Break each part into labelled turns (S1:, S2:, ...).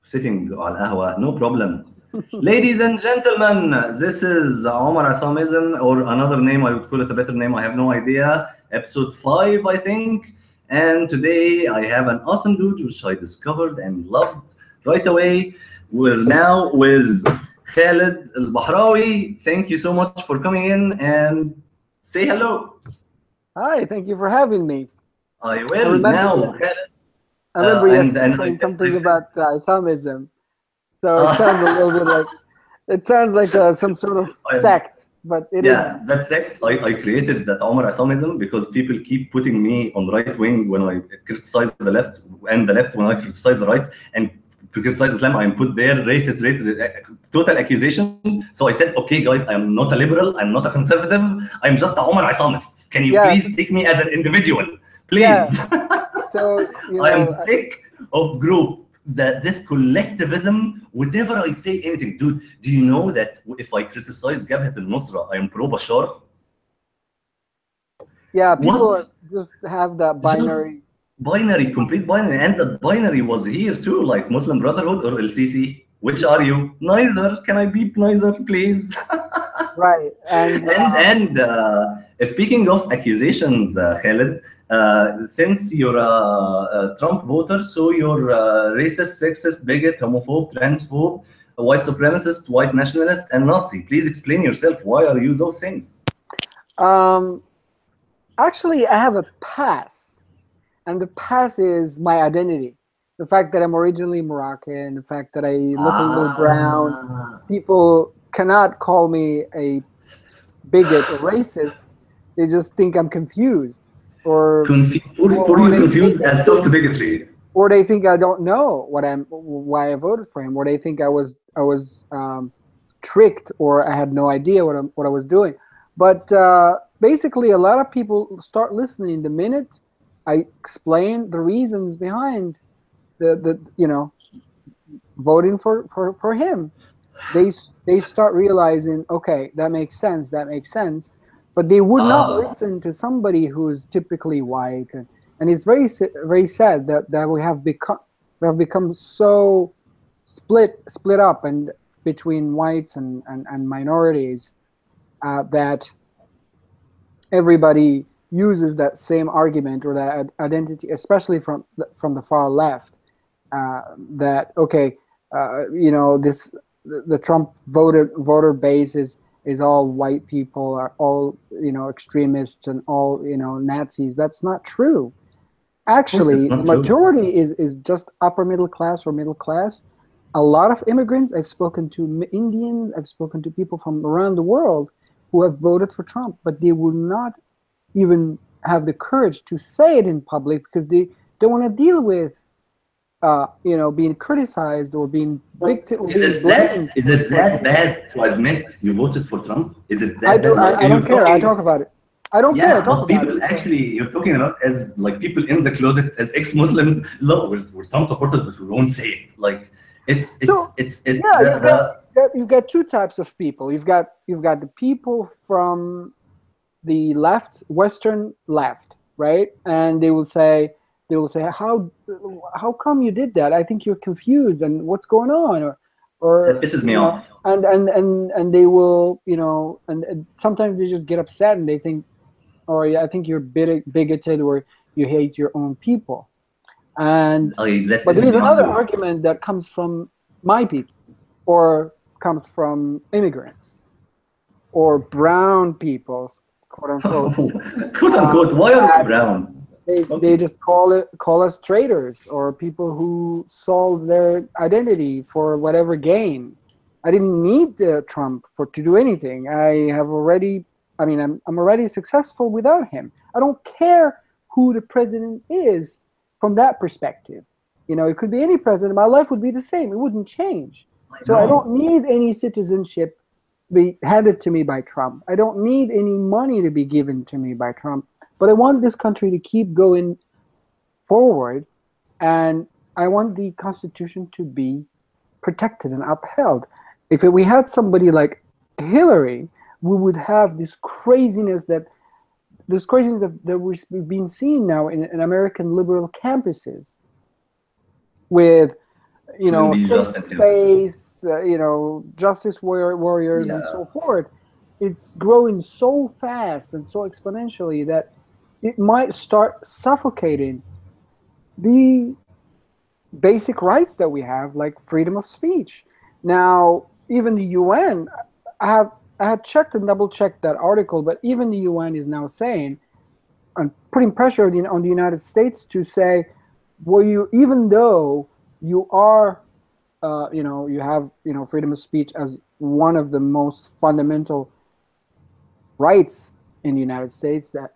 S1: sitting على القهوة, no problem. Ladies and gentlemen, this is Omar Asamism, or another name, I would call it a better name, I have no idea. Episode 5, I think. And today I have an awesome dude which I discovered and loved right away. We're now with Khalid Bahraoui. Thank you so much for coming in and say hello.
S2: Hi, thank you for having me.
S1: I
S2: I
S1: will
S2: remember,
S1: now,
S2: yeah,
S1: Khalid.
S2: I remember
S1: And
S2: saying something
S1: I said
S2: about Islamism. So it sounds a little bit
S1: uh,
S2: like some sort of
S1: I,
S2: sect, but it
S1: yeah,
S2: isn't.
S1: that's it. I created that Omar Asamism because people keep putting me on the right wing when I criticize the left, and the left when I criticize the right. And to criticize Islam, I'm put there racist, total accusations. So I said, okay, guys, I am not a liberal, I'm not a conservative, I'm just a Omar Asamist. Can you
S2: Yeah,
S1: please take me as an individual?
S2: yeah.
S1: Please.
S2: So
S1: I am sick of group that this collectivism. Whenever I say anything, dude, do you know that if I criticize Jabhat al-Nusra, I am pro Bashar?
S2: yeah, people
S1: What?
S2: just have that
S1: Just
S2: binary.
S1: binary, complete binary, and that binary was here too, like Muslim Brotherhood or LCC. Which are you? Neither. Can I be neither, please?
S2: Right, and
S1: And speaking of accusations, Khalid, since you're a Trump voter, so you're racist, sexist, bigot, homophobe, transphobe, a white supremacist, white nationalist, and Nazi. Please explain yourself. Why are you those things?
S2: um, actually, I have a past, and the past is my identity. The fact that I'm originally Moroccan, the fact that I look a little brown.
S1: Ah,
S2: People cannot call me a bigot or racist. They just think I'm confused, or
S1: for
S2: or
S1: you,
S2: they
S1: confused as soft bigotry.
S2: or they think I don't know why I voted for him, or they think I was tricked, or I had no idea what I was doing. But basically, a lot of people start listening the minute I explain the reasons behind the voting for him. They start realizing, okay, that makes sense, but they would not
S1: Ah,
S2: listen to somebody who's typically white. And it's very sad that we have become so split up and between whites and minorities, that everybody uses that same argument or that identity, especially from the far left, that okay, this the Trump voter base is all white people, are all extremists and all Nazis. That's not true.
S1: of course, it's
S2: Actually, the
S1: not true.
S2: majority is just upper middle class or middle class. A lot of immigrants. I've spoken to Indians. I've spoken to people from around the world who have voted for Trump, but they will not even have the courage to say it in public because they don't want to deal with being criticized or being victim or being blamed
S1: Is it
S2: for
S1: that
S2: something.
S1: bad to admit you voted for Trump? Is it
S2: I
S1: that
S2: do.
S1: bad? Like
S2: I don't
S1: you're
S2: care. I
S1: talking,
S2: talk about it. I don't care. I
S1: yeah,
S2: talk
S1: but
S2: about it.
S1: people
S2: So
S1: actually you're talking about as like people in the closet as ex-Muslims. Look, we're Trump supporters, but we won't say it. Like
S2: so
S1: it's it
S2: yeah,
S1: the
S2: you've got two types of people. You've got the people from the left, Western left, right? And they will say how come you did that? I think you're confused and what's going on,
S1: that
S2: or
S1: pisses me off.
S2: and they will and sometimes they just get upset and they think, or yeah, I think you're bigoted or you hate your own people. And
S1: That
S2: but
S1: pisses
S2: there's
S1: me off
S2: another
S1: too.
S2: argument that comes from my people, or comes from immigrants or brown peoples, quote unquote,
S1: Quote unquote. Why are we
S2: that
S1: brown?
S2: they
S1: Okay.
S2: just call us traitors or people who sold their identity for whatever gain. I didn't need Trump to do anything. I'm already successful without him. I don't care who the president is from that perspective. It could be any president. My life would be the same. It wouldn't change.
S1: I
S2: So I don't
S1: know.
S2: need any citizenship be handed to me by Trump. I don't need any money to be given to me by Trump. But I want this country to keep going forward, and I want the Constitution to be protected and upheld. If we had somebody like Hillary, we would have this craziness that we've been seeing now in American liberal campuses, with, you
S1: Shouldn't
S2: know,
S1: be
S2: safe
S1: just in theory.
S2: space, you know, justice warriors and
S1: Yeah.
S2: so forth. It's growing so fast and so exponentially that it might start suffocating the basic rights that we have, like freedom of speech. Now, even the UN, I have I have checked and double checked that article, but even the UN is now saying and putting pressure on the United States to say, well, you, even though you are, you know, you have, you know, freedom of speech as one of the most fundamental rights in the United States, that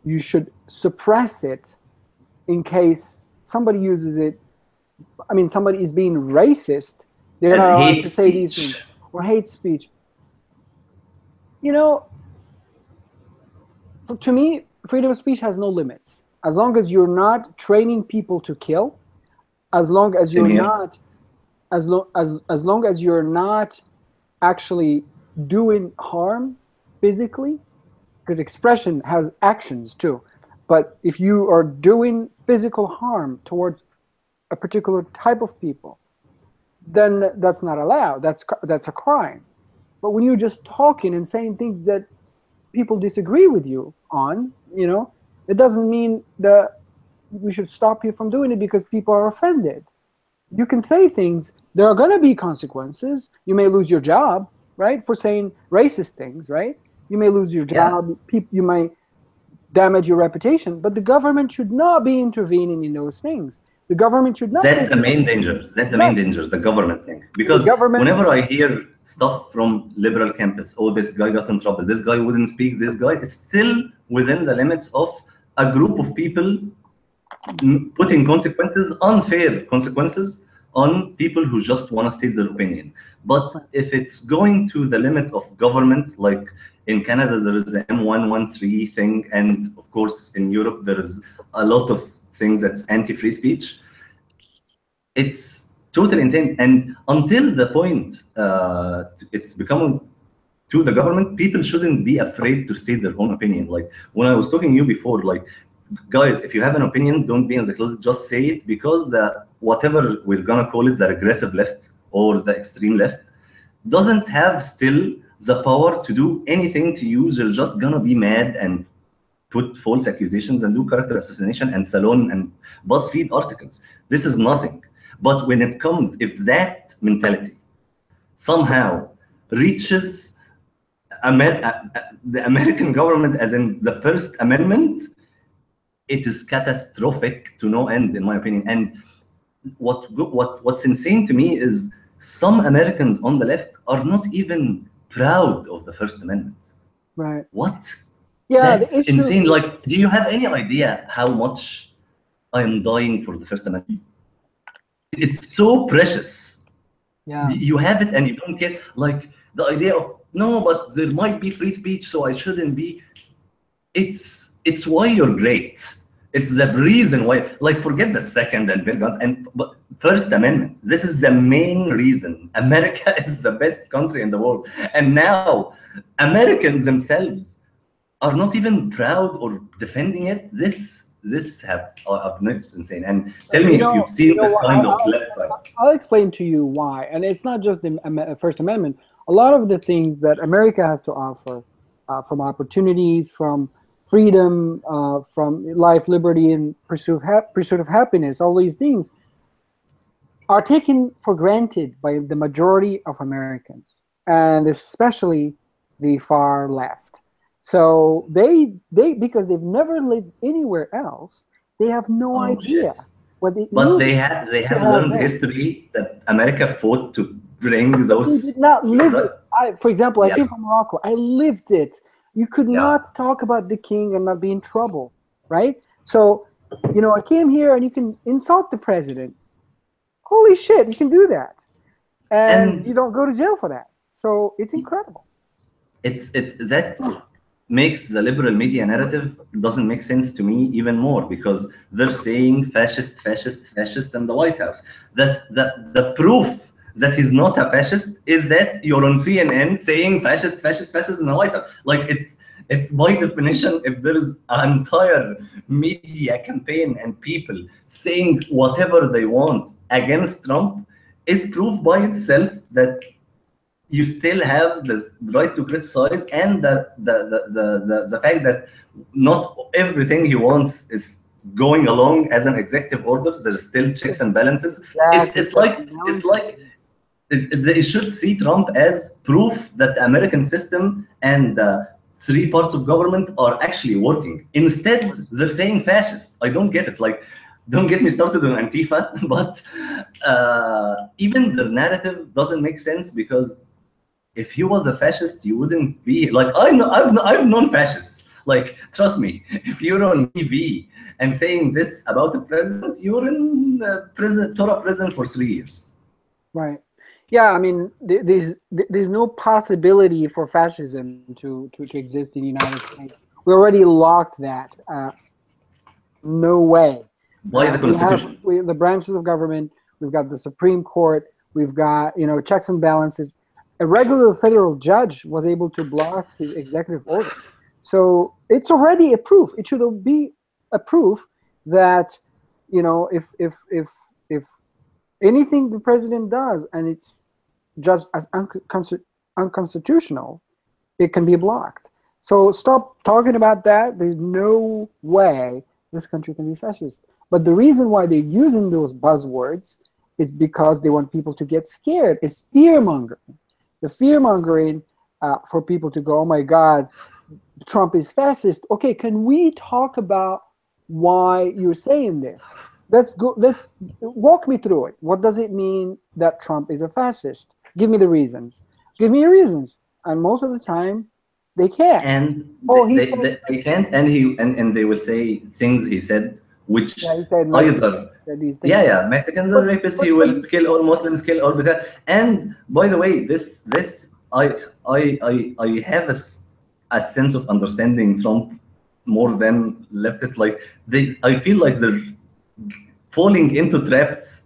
S2: you should suppress it in case somebody uses it. I mean, somebody is being racist, they're
S1: As
S2: not allowed
S1: hate
S2: to say these things,
S1: speech.
S2: or hate speech. You know, to me, freedom of speech has no limits. As long as you're not training people to kill, as long as
S1: Same
S2: you're
S1: here.
S2: not, as long as you're not actually doing harm physically, because expression has actions too. But if you are doing physical harm towards a particular type of people, then that's not allowed. That's a crime. But when you're just talking and saying things that people disagree with you on, you know, it doesn't mean that we should stop you from doing it because people are offended. You can say things, there are going to be consequences. You may lose your job, right, for saying racist things, right? You may lose your
S1: Yeah.
S2: job, you might damage your reputation, but the government should not be intervening in those things. The government should not
S1: That's
S2: take
S1: the
S2: into,
S1: main danger. That's the main
S2: yes,
S1: danger, the government thing.
S2: the
S1: Because
S2: government,
S1: whenever I hear stuff from liberal campus, oh, this guy got in trouble, this guy wouldn't speak, this guy is still within the limits of a group of people putting consequences, unfair consequences, on people who just want to state their opinion. But if it's going to the limit of government, like in Canada, there is the M113 thing, and of course in Europe, there is a lot of things that's anti-free speech. It's totally insane. And until the point it's becoming to the government, people shouldn't be afraid to state their own opinion. Like when I was talking to you before, like, guys, if you have an opinion, don't be in the closet, just say it, because whatever we're gonna call it, the regressive left or the extreme left, doesn't have still the power to do anything to you. They're just gonna be mad and put false accusations and do character assassination and Salon and BuzzFeed articles. This is nothing. But when it comes, if that mentality somehow reaches the American government, as in the First Amendment, it is catastrophic to no end, in my opinion. And what's insane to me is some Americans on the left are not even proud of the First Amendment.
S2: right?
S1: What?
S2: Yeah, the
S1: That's
S2: issue.
S1: insane. Like, do you have any idea how much I'm dying for the First Amendment? It's so precious.
S2: Yeah,
S1: You have it and you don't care. Like the idea of, no, but there might be free speech, so I shouldn't be. It's why you're great. It's the reason why. Like, forget the Second and bear guns and but First Amendment. This is the main reason America is the best country in the world. And now Americans themselves are not even proud or defending it. This have I've noticed insane. And tell me if you've
S2: you
S1: seen
S2: know
S1: this
S2: what?
S1: kind of left side.
S2: I'll explain to you why, and it's not just the First Amendment. A lot of the things that America has to offer, from opportunities, from freedom, from life, liberty, and pursuit of happiness, all these things are taken for granted by the majority of Americans, and especially the far left. So they because they've never lived anywhere else, they have no
S1: Oh
S2: idea
S1: shit.
S2: what it
S1: But
S2: means
S1: they
S2: to
S1: have
S2: have
S1: learned
S2: that.
S1: history that America fought to bring
S2: But they
S1: those.
S2: did not live it. For example, I
S1: Yeah,
S2: came from Morocco. I lived it. You could
S1: yeah.
S2: not talk about the king and not be in trouble, right? So, you know, I came here and you can insult the president. Holy shit, you can do that. And you
S1: And
S2: don't go to jail for that. So it's incredible.
S1: it's that makes the liberal media narrative doesn't make sense to me even more, because they're saying fascist, fascist, fascist in the White House. The proof that he's not a fascist is that you're on CNN saying fascist, fascist, fascist in the White House. Like It's by definition, if there is an entire media campaign and people saying whatever they want against Trump, is proof by itself that you still have the right to criticize, and the fact that not everything he wants is going along as an executive order. There's still checks and balances.
S2: Exactly.
S1: They should see Trump as proof that the American system and three parts of government are actually working. Instead, they're saying fascist. I don't get it. Like, don't get me started on Antifa, but even the narrative doesn't make sense, because if he was a fascist, you wouldn't be like, I've known fascists. Like, trust me, if you're on TV and saying this about the president, you're in prison, Torah prison for 3 years.
S2: Right. Yeah, I mean, there's no possibility for fascism to exist in the United States. We already locked that. No way.
S1: By the Constitution.
S2: We have the branches of government. We've got the Supreme Court. We've got, checks and balances. A regular federal judge was able to block his executive order. So it's already a proof. It should be a proof that, if anything the president does and it's judged as unconstitutional, it can be blocked. So stop talking about that. There's no way this country can be fascist. But the reason why they're using those buzzwords is because they want people to get scared. It's fear-mongering. The fear-mongering for people to go, oh my God, Trump is fascist. Okay, can we talk about why you're saying this? Let's walk me through it. What does it mean that Trump is a fascist? Give me the reasons. Give me your reasons. And most of the time, they can't.
S1: And they can't. And they will say things he said, which
S2: he said
S1: either Mexicans are rapists. He will kill all Muslims, kill all Buddha. And by the way, I have a sense of understanding Trump more than leftists. Like, I feel like they're falling into traps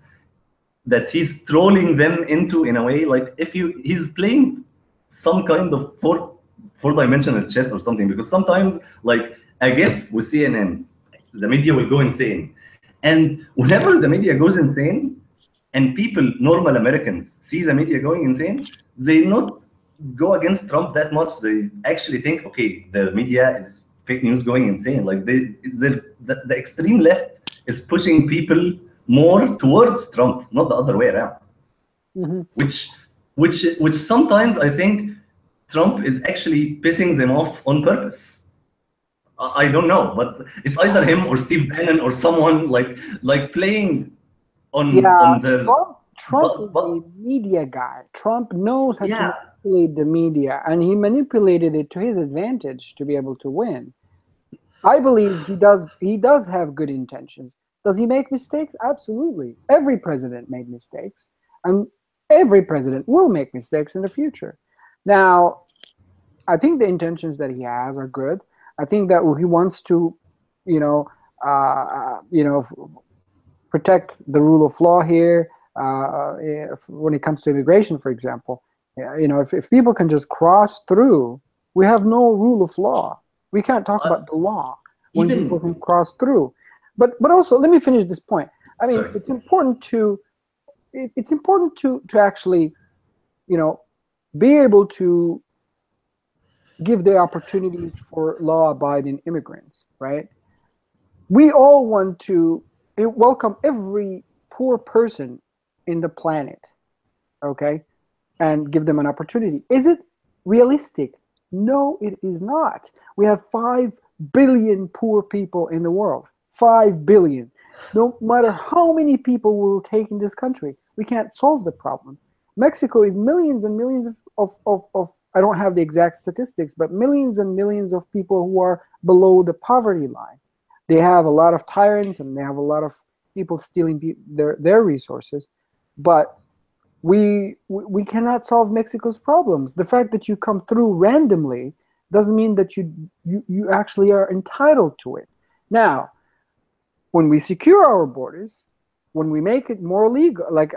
S1: that he's trolling them into, in a way. Like, he's playing some kind of four-dimensional chess or something, because sometimes, like, a GIF with CNN, the media will go insane. And whenever the media goes insane and people, normal Americans, see the media going insane, they not go against Trump that much. They actually think, okay, the media is fake news going insane. Like, the extreme left is pushing people more towards Trump, not the other way around.
S2: Mm-hmm.
S1: Which sometimes I think Trump is actually pissing them off on purpose. I don't know, but it's either him or Steve Bannon or someone like playing on the.
S2: Trump is a media guy. Trump knows how to manipulate the media, and he manipulated it to his advantage to be able to win. I believe he does. He does have good intentions. Does he make mistakes? Absolutely. Every president made mistakes, and every president will make mistakes in the future. Now, I think the intentions that he has are good. I think that he wants to, protect the rule of law here. When it comes to immigration, for example, if people can just cross through, we have no rule of law. We can't talk about the law when people can cross through. But also, let me finish this point. I mean, it's important to actually, be able to give the opportunities for law-abiding immigrants, right? We all want to welcome every poor person in the planet, okay, and give them an opportunity. Is it realistic? No, it is not. We have 5 billion poor people in the world. 5 billion. No matter how many people we will take in this country, we can't solve the problem. Mexico is millions and millions of I don't have the exact statistics, but millions and millions of people who are below the poverty line. They have a lot of tyrants and they have a lot of people stealing their resources. But we cannot solve Mexico's problems. The fact that you come through randomly doesn't mean that you actually are entitled to it. Now, when we secure our borders, when we make it more legal, like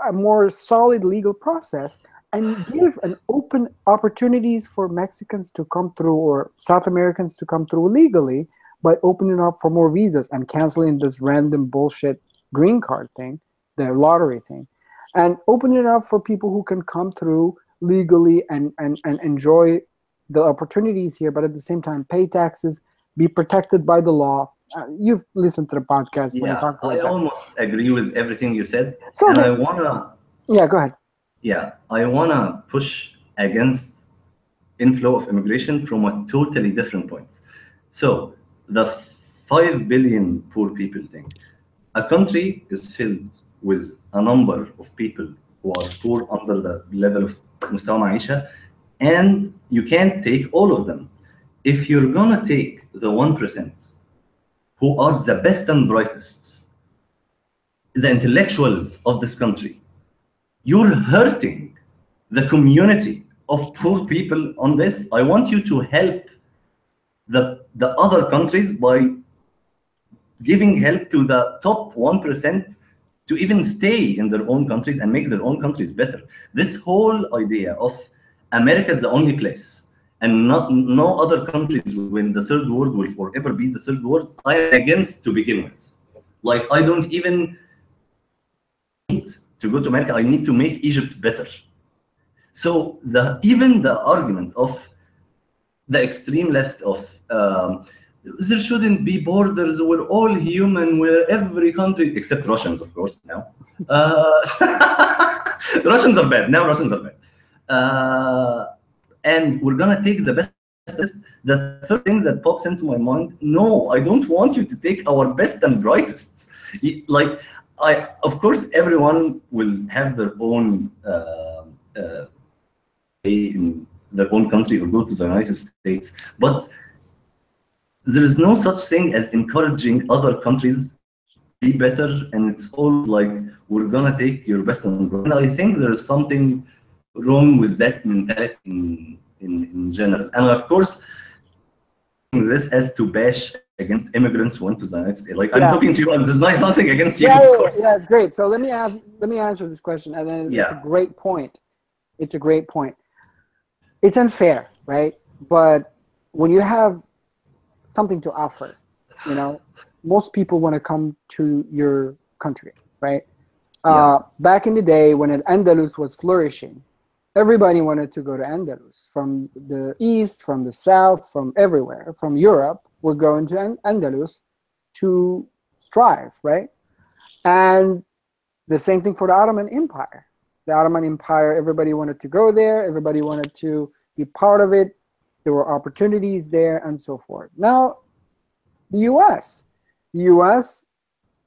S2: a more solid legal process, and give an open opportunities for Mexicans to come through or South Americans to come through legally by opening up for more visas and canceling this random bullshit green card thing, the lottery thing, and opening it up for people who can come through legally and enjoy the opportunities here, but at the same time pay taxes, be protected by the law. You've listened to the podcast when I
S1: Yeah,
S2: talk about
S1: I
S2: that.
S1: almost agree with everything you said,
S2: So
S1: and
S2: the-
S1: I wanna,
S2: yeah, go ahead.
S1: yeah, I wanna push against inflow of immigration from a totally different point. So the 5 billion poor people thing. A country is filled with a number of people who are poor under the level of مستوى معيشة, and you can't take all of them. If you're gonna take the 1% who are the best and brightest, the intellectuals of this country, you're hurting the community of poor people on this. I want you to help the other countries by giving help to the top 1% to even stay in their own countries and make their own countries better. This whole idea of America is the only place and not no other countries when the third world will forever be the third world, I am against to begin with. Like, I don't even need to go to America. I need to make Egypt better. So even the argument of the extreme left of there shouldn't be borders, we're all human, we're every country, except Russians, of course, now. Russians are bad. Now Russians are bad. And we're going to take the best of this. The first thing that pops into my mind, no, I don't want you to take our best and brightest. Like, of course, everyone will have their own in their own country or go to the United States, but there is no such thing as encouraging other countries to be better, and it's all like we're gonna take your best and I think there's something wrong with that mentality in general. And of course, this as to bash against immigrants who went to the United States. Like, I'm talking to you, and there's nothing against you.
S2: Yeah, great. So let me answer this question, and then it's a great point. It's a great point. It's unfair, right? But when you have something to offer, you know, most people want to come to your country, right? Back in the day when Andalus was flourishing, everybody wanted to go to Andalus. From the east, from the south, from everywhere, from Europe, we're going to Andalus to strive, right? And the same thing for the Ottoman Empire. The Ottoman Empire, everybody wanted to go there. Everybody wanted to be part of it. There were opportunities there and so forth. Now, the U.S.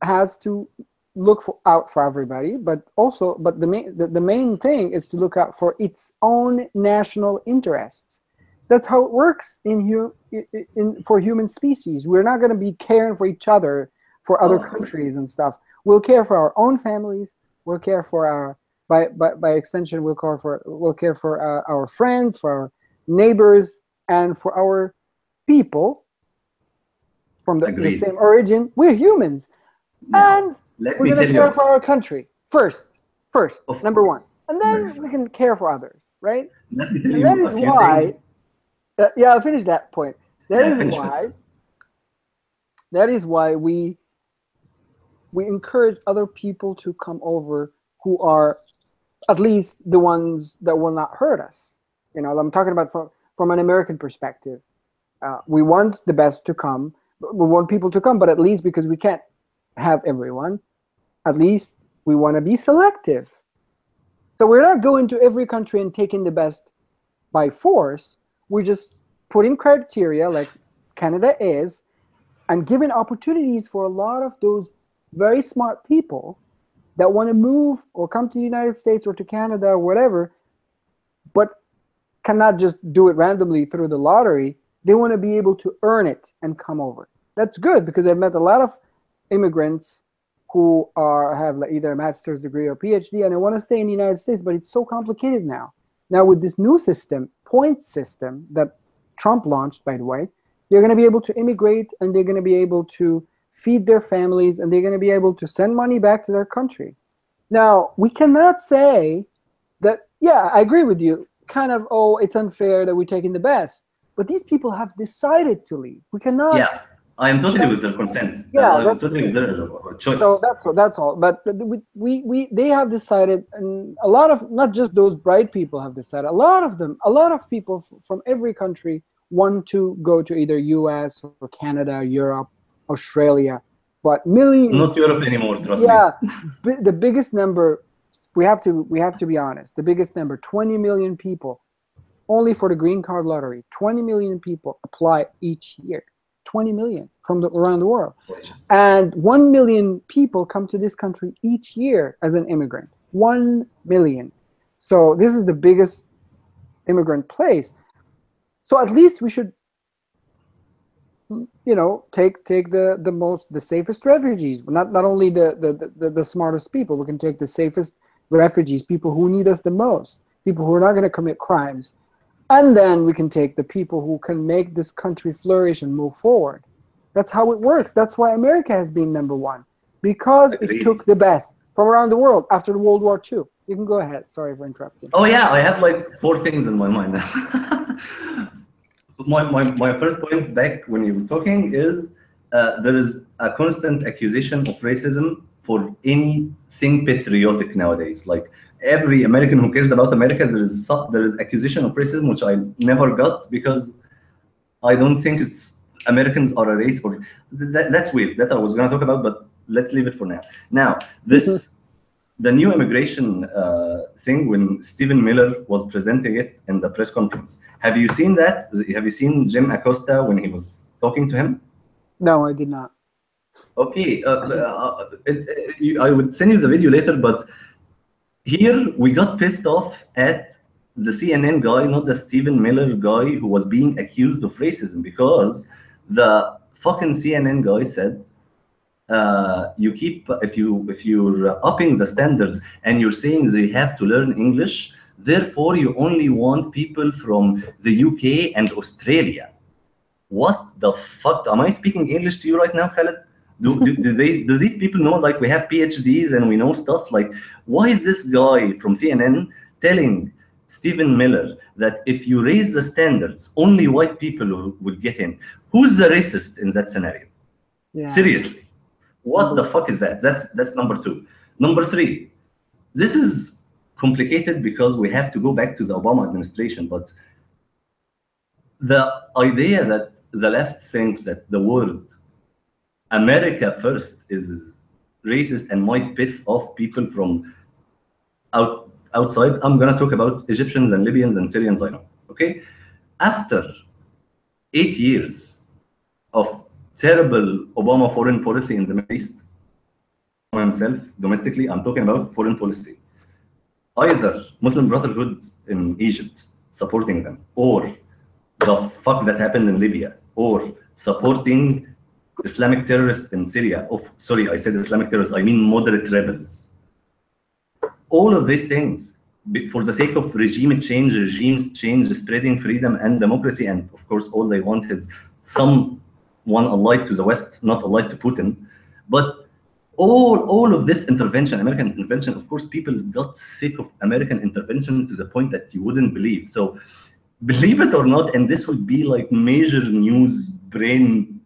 S2: has to look out for everybody, but the main thing is to look out for its own national interests. That's how it works for human species. We're not going to be caring for each other, for other countries and stuff. We'll care for our own families. We'll care for our by extension, we'll care for our friends, for our neighbors, and for our people from the same origin. We're humans, and we're going to care for our country first, number one, and then we can care for others, right?
S1: Let me tell you a few things.
S2: I'll finish that point. That is why we encourage other people to come over who are at least the ones that will not hurt us. You know, I'm talking about from an American perspective. We want the best to come. We want people to come, but at least because we can't have everyone, at least we want to be selective. So we're not going to every country and taking the best by force. We're just putting criteria like Canada is and giving opportunities for a lot of those very smart people that want to move or come to the United States or to Canada or whatever, but cannot just do it randomly through the lottery. They want to be able to earn it and come over. That's good, because I've met a lot of immigrants who have either a master's degree or PhD, and they want to stay in the United States, but it's so complicated now. Now with this new system, point system that Trump launched, by the way, they're going to be able to immigrate, and they're going to be able to feed their families, and they're going to be able to send money back to their country. Now, we cannot say that yeah, I agree with you. Kind of, oh, it's unfair that we're taking the best. But these people have decided to leave. We cannot.
S1: Yeah, I am totally with their consent.
S2: Yeah,
S1: I'm
S2: that's
S1: totally with their
S2: so.
S1: choice.
S2: That's all. But they have decided, and a lot of, not just those bright people have decided. A lot of them, a lot of people from every country want to go to either U.S. or Canada, Europe, Australia. But
S1: Not
S2: millions,
S1: Europe anymore, trust me.
S2: yeah, the biggest number. We have to be honest. The biggest number, 20 million people, only for the green card lottery. 20 million people apply each year. 20 million from around the world. And 1 million people come to this country each year as an immigrant. 1 million. So this is the biggest immigrant place. So at least we should, take the safest refugees. Not only the smartest people. We can take the safest refugees, people who need us the most, people who are not going to commit crimes. And then we can take the people who can make this country flourish and move forward. That's how it works. That's why America has been number one, because
S1: Agreed.
S2: it took the best from around the world after World War II. You can go ahead. Sorry for interrupting.
S1: Oh yeah, I have like 4 things in my mind. my first point back when you were talking is there is a constant accusation of racism for anything patriotic nowadays. Like every American who cares about America, there is accusation of racism, which I never got because I don't think it's Americans are a race, or that's weird. That I was going to talk about, but let's leave it for now. Now, the new immigration thing, when Stephen Miller was presenting it in the press conference. Have you seen that? Have you seen Jim Acosta when he was talking to him?
S2: No, I did not.
S1: Okay, I would send you the video later, but here we got pissed off at the CNN guy, not the Stephen Miller guy who was being accused of racism, because the fucking CNN guy said, if you're upping the standards and you're saying they have to learn English, therefore you only want people from the UK and Australia. What the fuck? Am I speaking English to you right now, Khalid? Do these people know, like, we have PhDs and we know stuff? Like, why is this guy from CNN telling Stephen Miller that if you raise the standards, only white people would get in? Who's the racist in that scenario?
S2: Yeah.
S1: Seriously. What the fuck is that? That's number 2. Number 3, this is complicated because we have to go back to the Obama administration, but the idea that the left thinks that the word America first is racist and might piss off people from outside. I'm going to talk about Egyptians and Libyans and Syrians, I know, okay? After 8 years of terrible Obama foreign policy in the Middle East, himself domestically, I'm talking about foreign policy. Either Muslim Brotherhood in Egypt supporting them, or the fuck that happened in Libya, or supporting Islamic terrorists in Syria. Sorry, I said Islamic terrorists, I mean moderate rebels. All of these things, for the sake of regimes change, spreading freedom and democracy, and of course all they want is someone allied to the West, not allied to Putin. But all of this intervention, American intervention, of course, people got sick of American intervention to the point that you wouldn't believe. So believe it or not, and this would be like major news, brain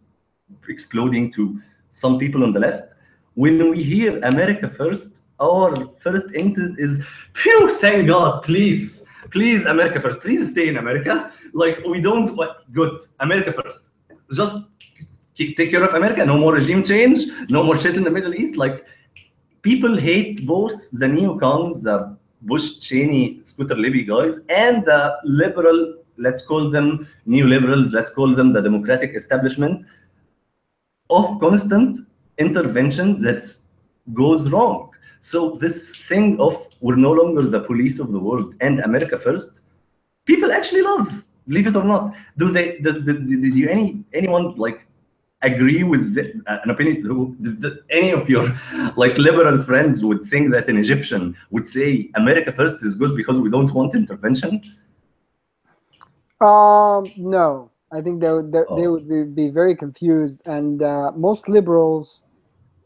S1: exploding to some people on the left, when we hear America first, our first instinct is, phew, thank God, please, America first, please stay in America. Like, we don't want, good, America first. Just take care of America, no more regime change, no more shit in the Middle East. Like, people hate both the neocons, the Bush, Cheney, Scooter Libby guys, and the liberal, let's call them neoliberals, let's call them the democratic establishment, of constant intervention that goes wrong. So this thing of we're no longer the police of the world and America first, people actually love, believe it or not. Do anyone like agree with an opinion? Any of your like liberal friends would think that an Egyptian would say America first is good because we don't want intervention?
S2: No. I think they would be very confused, and most liberals,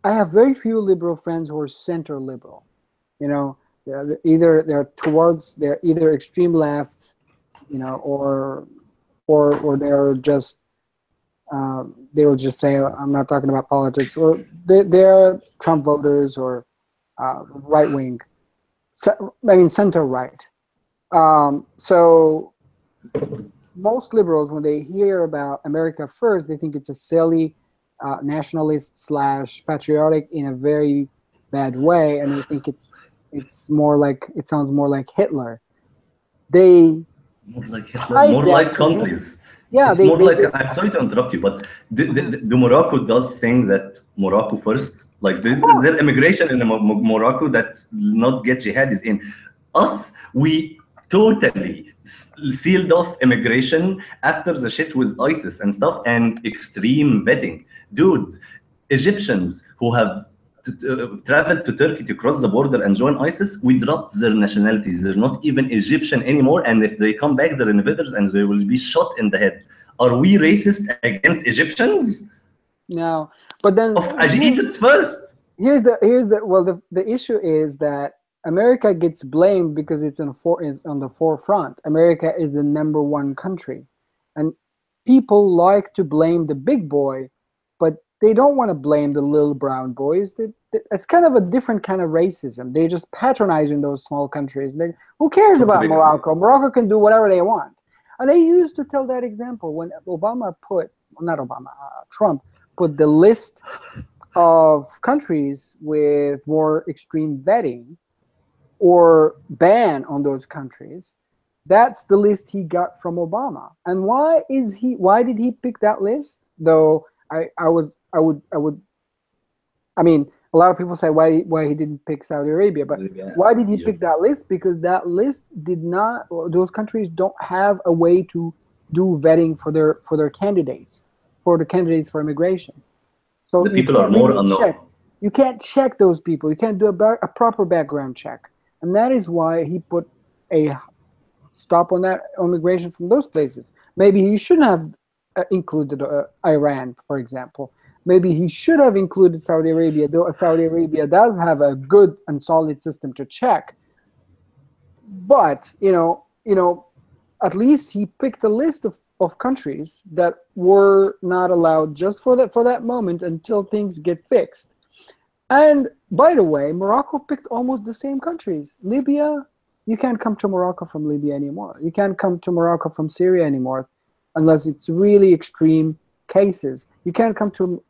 S2: I have very few liberal friends who are center liberal. they're either extreme left, or they're just they will just say, I'm not talking about politics, or they're Trump voters, or right wing, center right. So most liberals, when they hear about America First, they think it's a silly nationalist / patriotic in a very bad way, and they think it sounds more like Hitler. They
S1: more like Hitler, more like countries.
S2: Yeah,
S1: it's more like, I'm sorry to interrupt you, but do Morocco does think that Morocco first? Like there's immigration in Morocco that not get jihadis in. Us, we totally sealed off immigration after the shit with ISIS and stuff and extreme vetting. Dude, Egyptians who have traveled to Turkey to cross the border and join ISIS, we dropped their nationalities. They're not even Egyptian anymore, and if they come back, they're invaders and they will be shot in the head. Are we racist against Egyptians?
S2: No, but then
S1: of Egypt first.
S2: Here's the issue is that America gets blamed because it's on the forefront. America is the #1 country, and people like to blame the big boy, but they don't want to blame the little brown boys. It's kind of a different kind of racism. They're just patronizing those small countries. Who cares about Morocco? Morocco can do whatever they want. And they used to tell that example when Trump put the list of countries with more extreme vetting or ban on those countries. That's the list he got from Obama. And why did he pick that list? Though I mean, a lot of people say why he didn't pick Saudi Arabia, but why did he pick that list? Because that list those countries don't have a way to do vetting for their candidates, for the candidates for immigration. So
S1: the people are more unknown.
S2: You can't check those people. You can't do a proper background check, and that is why he put a stop on that immigration from those places. Maybe he shouldn't have included Iran, for example. Maybe he should have included Saudi Arabia, though Saudi Arabia does have a good and solid system to check. But at least he picked a list of countries that were not allowed just for that moment until things get fixed. And by the way, Morocco picked almost the same countries. Libya, you can't come to Morocco from Libya anymore. You can't come to Morocco from Syria anymore, unless it's really extreme cases. You can't come to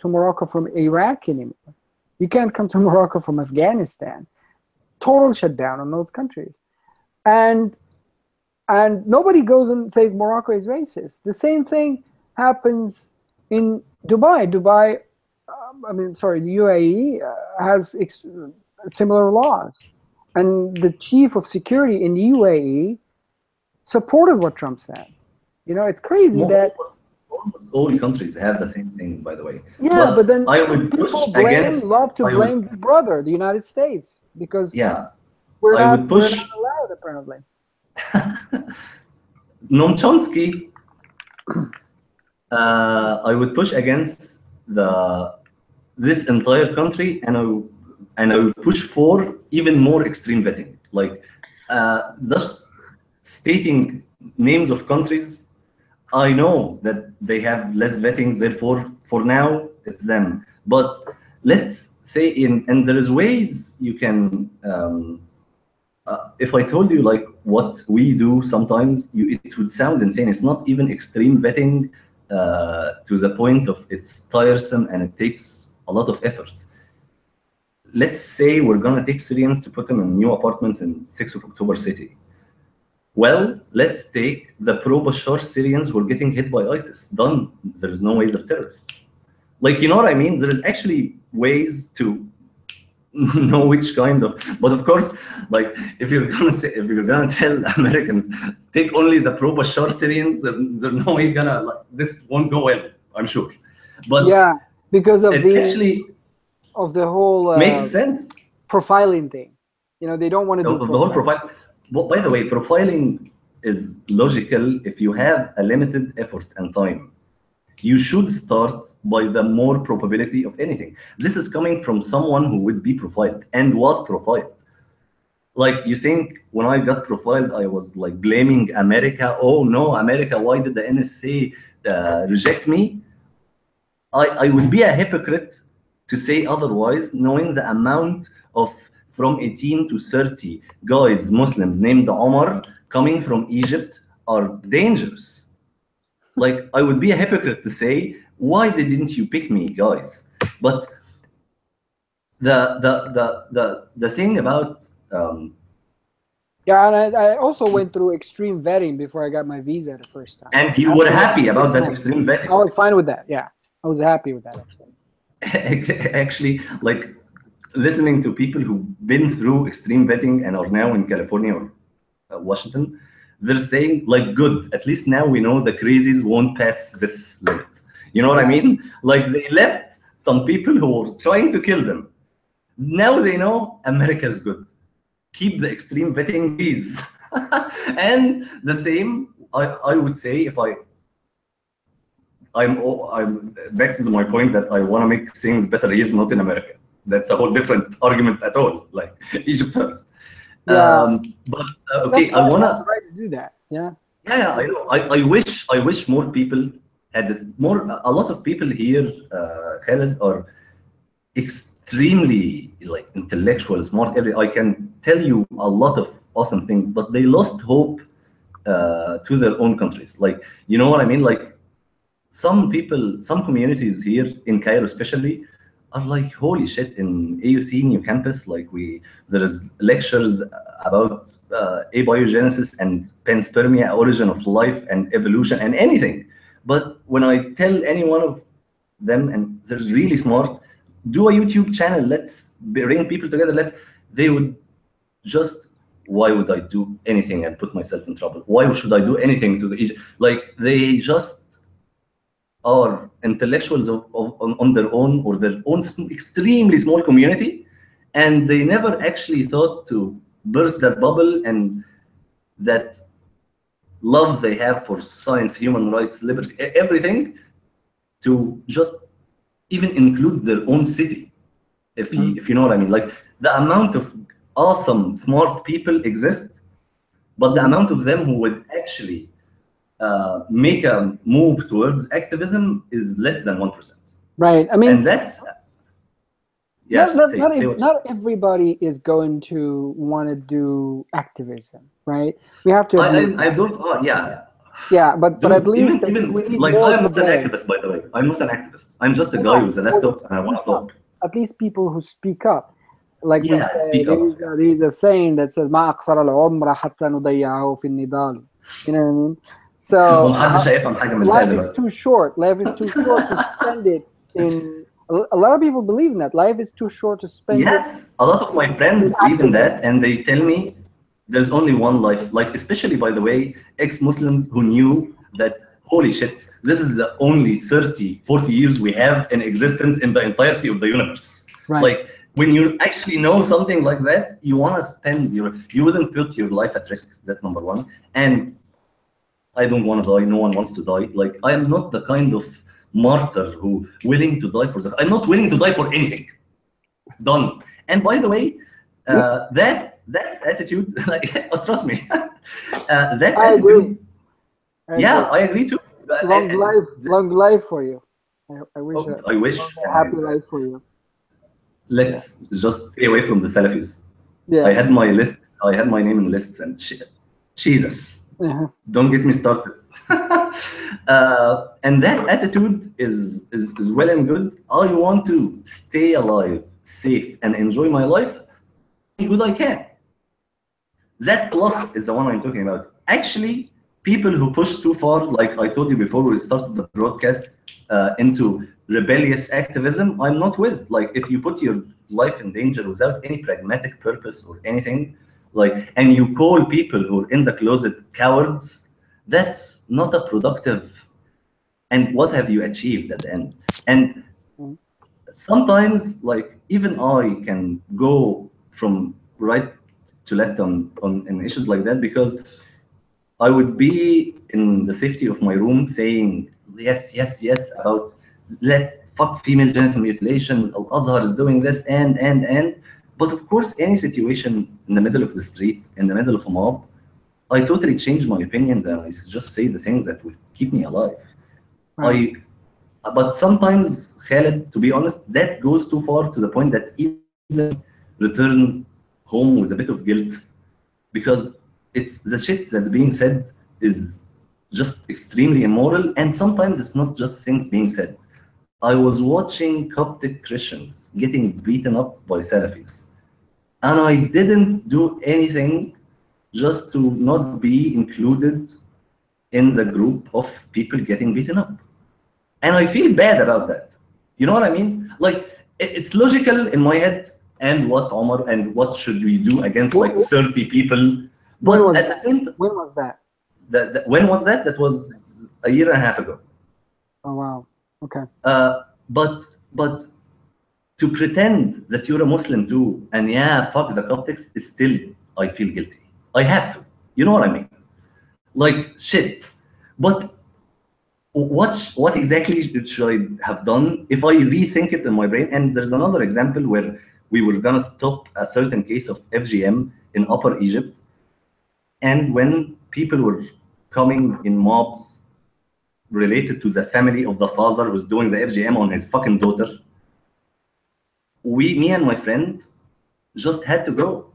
S2: Morocco from Iraq anymore. You can't come to Morocco from Afghanistan. Total shutdown on those countries. And nobody goes and says Morocco is racist. The same thing happens in Dubai. The UAE has similar laws. And the chief of security in the UAE supported what Trump said. It's crazy that
S1: all countries have the same thing, by the way.
S2: Yeah, but then
S1: I would
S2: people love to blame Big Brother, the United States, because we're not allowed, apparently.
S1: Noam Chomsky, I would push against this entire country, and I would push for even more extreme vetting, like just stating names of countries. I know that they have less vetting, therefore, for now, it's them. But let's say and there is ways you can. If I told you like what we do sometimes, it would sound insane. It's not even extreme vetting to the point of it's tiresome and it takes a lot of effort. Let's say we're gonna take Syrians to put them in new apartments in 6th of October city. Well, let's take the pro-Bashar Syrians who are getting hit by ISIS. Done. There is no way they're terrorists. Like, you know what I mean? There is actually ways to know which kind of. But of course, like if you're gonna tell Americans take only the pro-Bashar Syrians, there's no way this won't go well. I'm sure. But
S2: yeah, because of
S1: the
S2: whole
S1: makes sense
S2: profiling thing. They don't want to do
S1: the whole profile. But by the way, profiling is logical if you have a limited effort and time. You should start by the more probability of anything. This is coming from someone who would be profiled and was profiled. Like, you think when I got profiled, I was like blaming America. Oh no, America, why did the NSA reject me? I would be a hypocrite to say otherwise, knowing the amount of from 18 to 30 guys, Muslims named Omar, coming from Egypt are dangerous. Like, I would be a hypocrite to say, why didn't you pick me, guys? But the thing about
S2: Yeah, and I also went through extreme vetting before I got my visa the first time.
S1: and you were happy about that extreme vetting.
S2: I was fine with that. Yeah, I was happy with that actually.
S1: Actually, like, listening to people who've been through extreme vetting and are now in California or Washington, they're saying, like, good, at least now we know the crazies won't pass this limit. You know what I mean? Like, they left some people who were trying to kill them. Now they know America's good. Keep the extreme vetting, please. And the same, I would say, if I'm back to my point that I want to make things better here, not in America. That's a whole different argument at all. Like, Egypt first.
S2: Yeah.
S1: But okay, I wanna
S2: right to do that. Yeah.
S1: Yeah, I know. I wish more people had this. A lot of people here, Khaled, are extremely like intellectual, smart. I can tell you a lot of awesome things, but they lost hope to their own countries. Like, you know what I mean? Like, some people, some communities here in Cairo, especially, are like, holy shit! In AUC New Campus, like, there is lectures about abiogenesis and panspermia, origin of life and evolution and anything. But when I tell any one of them, and they're really smart, do a YouTube channel, let's bring people together, they would just, why would I do anything and put myself in trouble? Why should I do anything to the, like, they just are intellectuals on their own, or their own extremely small community, and they never actually thought to burst that bubble and that love they have for science, human rights, liberty, everything, to just even include their own city, if you know what I mean. Like, the amount of awesome, smart people exist, but the amount of them who would actually make a move towards activism is less than 1%.
S2: Right. I mean,
S1: and that's
S2: not everybody is going to want to do activism, right? We have to.
S1: I don't. Oh, yeah.
S2: Yeah, but at least
S1: even
S2: we need
S1: like,
S2: more
S1: I'm not an
S2: today.
S1: activist, by the way. I'm not an activist. I'm just a guy with a laptop and I want to talk.
S2: At least people who speak up. Like we say,
S1: speak up.
S2: there is a saying that says ما أقصر العمر حتى نضيعه في النضال. You know what I mean? So life is too short. Life is too short to spend it in. A lot of people believe in that. Life is too short to spend.
S1: Yes, a lot of my friends believe in that, and they tell me there's only one life. Like, especially, by the way, ex-Muslims who knew that, holy shit, this is the only 30, 40 years we have in existence in the entirety of the universe.
S2: Right.
S1: Like, when you actually know something like that, you want to spend you wouldn't put your life at risk. That's number one. And I don't want to die. No one wants to die. Like, I am not the kind of martyr who willing to die for that. I'm not willing to die for anything. Done. And by the way, that attitude, like, trust me, that
S2: I
S1: attitude.
S2: Agree.
S1: I agree too.
S2: Long life for you. I wish.
S1: I wish
S2: a happy life for you.
S1: Let's just stay away from the Salafis.
S2: Yeah.
S1: I had my list. I had my name in lists, and Jesus. Don't get me started. And that attitude is well and good. I want to stay alive, safe, and enjoy my life as good I can. That plus is the one I'm talking about. Actually, people who push too far, like I told you before we started the broadcast, into rebellious activism, I'm not with. Like, if you put your life in danger without any pragmatic purpose or anything, like, and you call people who are in the closet cowards, that's not a productive. And what have you achieved at the end? And sometimes, like, even I can go from right to left on issues like that, because I would be in the safety of my room saying yes about let's fuck female genital mutilation, Al-Azhar is doing this, and But of course, any situation in the middle of the street, in the middle of a mob, I totally change my opinions and I just say the things that will keep me alive.
S2: Right.
S1: But sometimes, Khaled, to be honest, that goes too far to the point that even return home with a bit of guilt because it's the shit that's being said is just extremely immoral, and sometimes it's not just things being said. I was watching Coptic Christians getting beaten up by Salafis, and I didn't do anything just to not be included in the group of people getting beaten up. And I feel bad about that. You know what I mean? Like, it's logical in my head, and what, Omar, and what should we do against like 30 people? But at the same time,
S2: when was that?
S1: When was that? That was a year and a half ago.
S2: Oh, wow. Okay.
S1: But to pretend that you're a Muslim too, and yeah, fuck the Coptics, is still, I feel guilty. I have to. You know what I mean? Like, shit. But what exactly should I have done if I rethink it in my brain? And there's another example where we were gonna stop a certain case of FGM in Upper Egypt, and when people were coming in mobs related to the family of the father who's doing the FGM on his fucking daughter, me and my friend just had to go.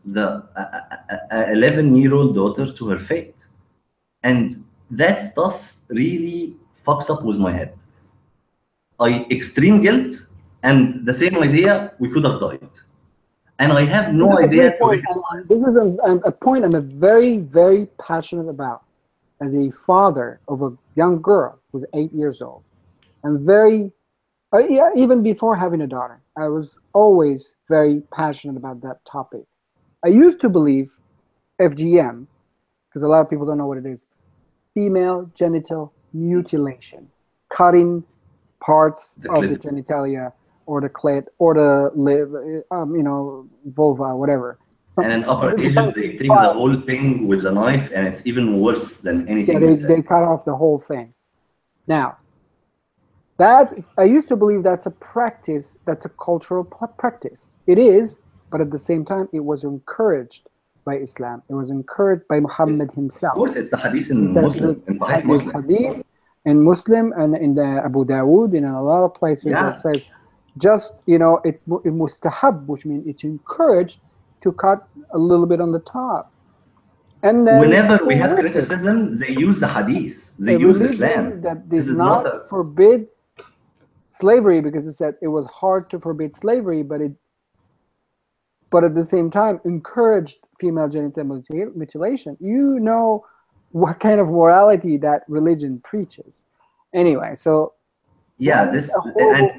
S1: The 11-year-old daughter to her fate. And that stuff really fucks up with my head. Extreme guilt, and the same idea, we could have died. And I have no idea.
S2: This is a point I'm very, very passionate about. As a father of a young girl who's 8 years old, I'm very, yeah, even before having a daughter, I was always very passionate about that topic. I used to believe FGM, because a lot of people don't know what it is, female genital mutilation, cutting parts of the genitalia or the clit or the vulva, whatever.
S1: And in Upper Egypt, they take the whole thing with a knife, and it's even worse than anything.
S2: Yeah, they cut off the whole thing. Now, that I used to believe that's a practice, that's a cultural practice. It is, but at the same time, it was encouraged by Islam. It was encouraged by Muhammad himself.
S1: Of course, it's the hadith in Muslim, in Sahih Muslim.
S2: Hadith in Muslim and in the Abu Dawood, in a lot of places it says, just, it's mustahab, which means it's encouraged to cut a little bit on the top. And then
S1: whenever we have criticism, they use the hadith. They use Islam.
S2: That does not forbid slavery, because it said it was hard to forbid slavery, but at the same time encouraged female genital mutilation. You know what kind of morality that religion preaches. Anyway, so
S1: yeah, this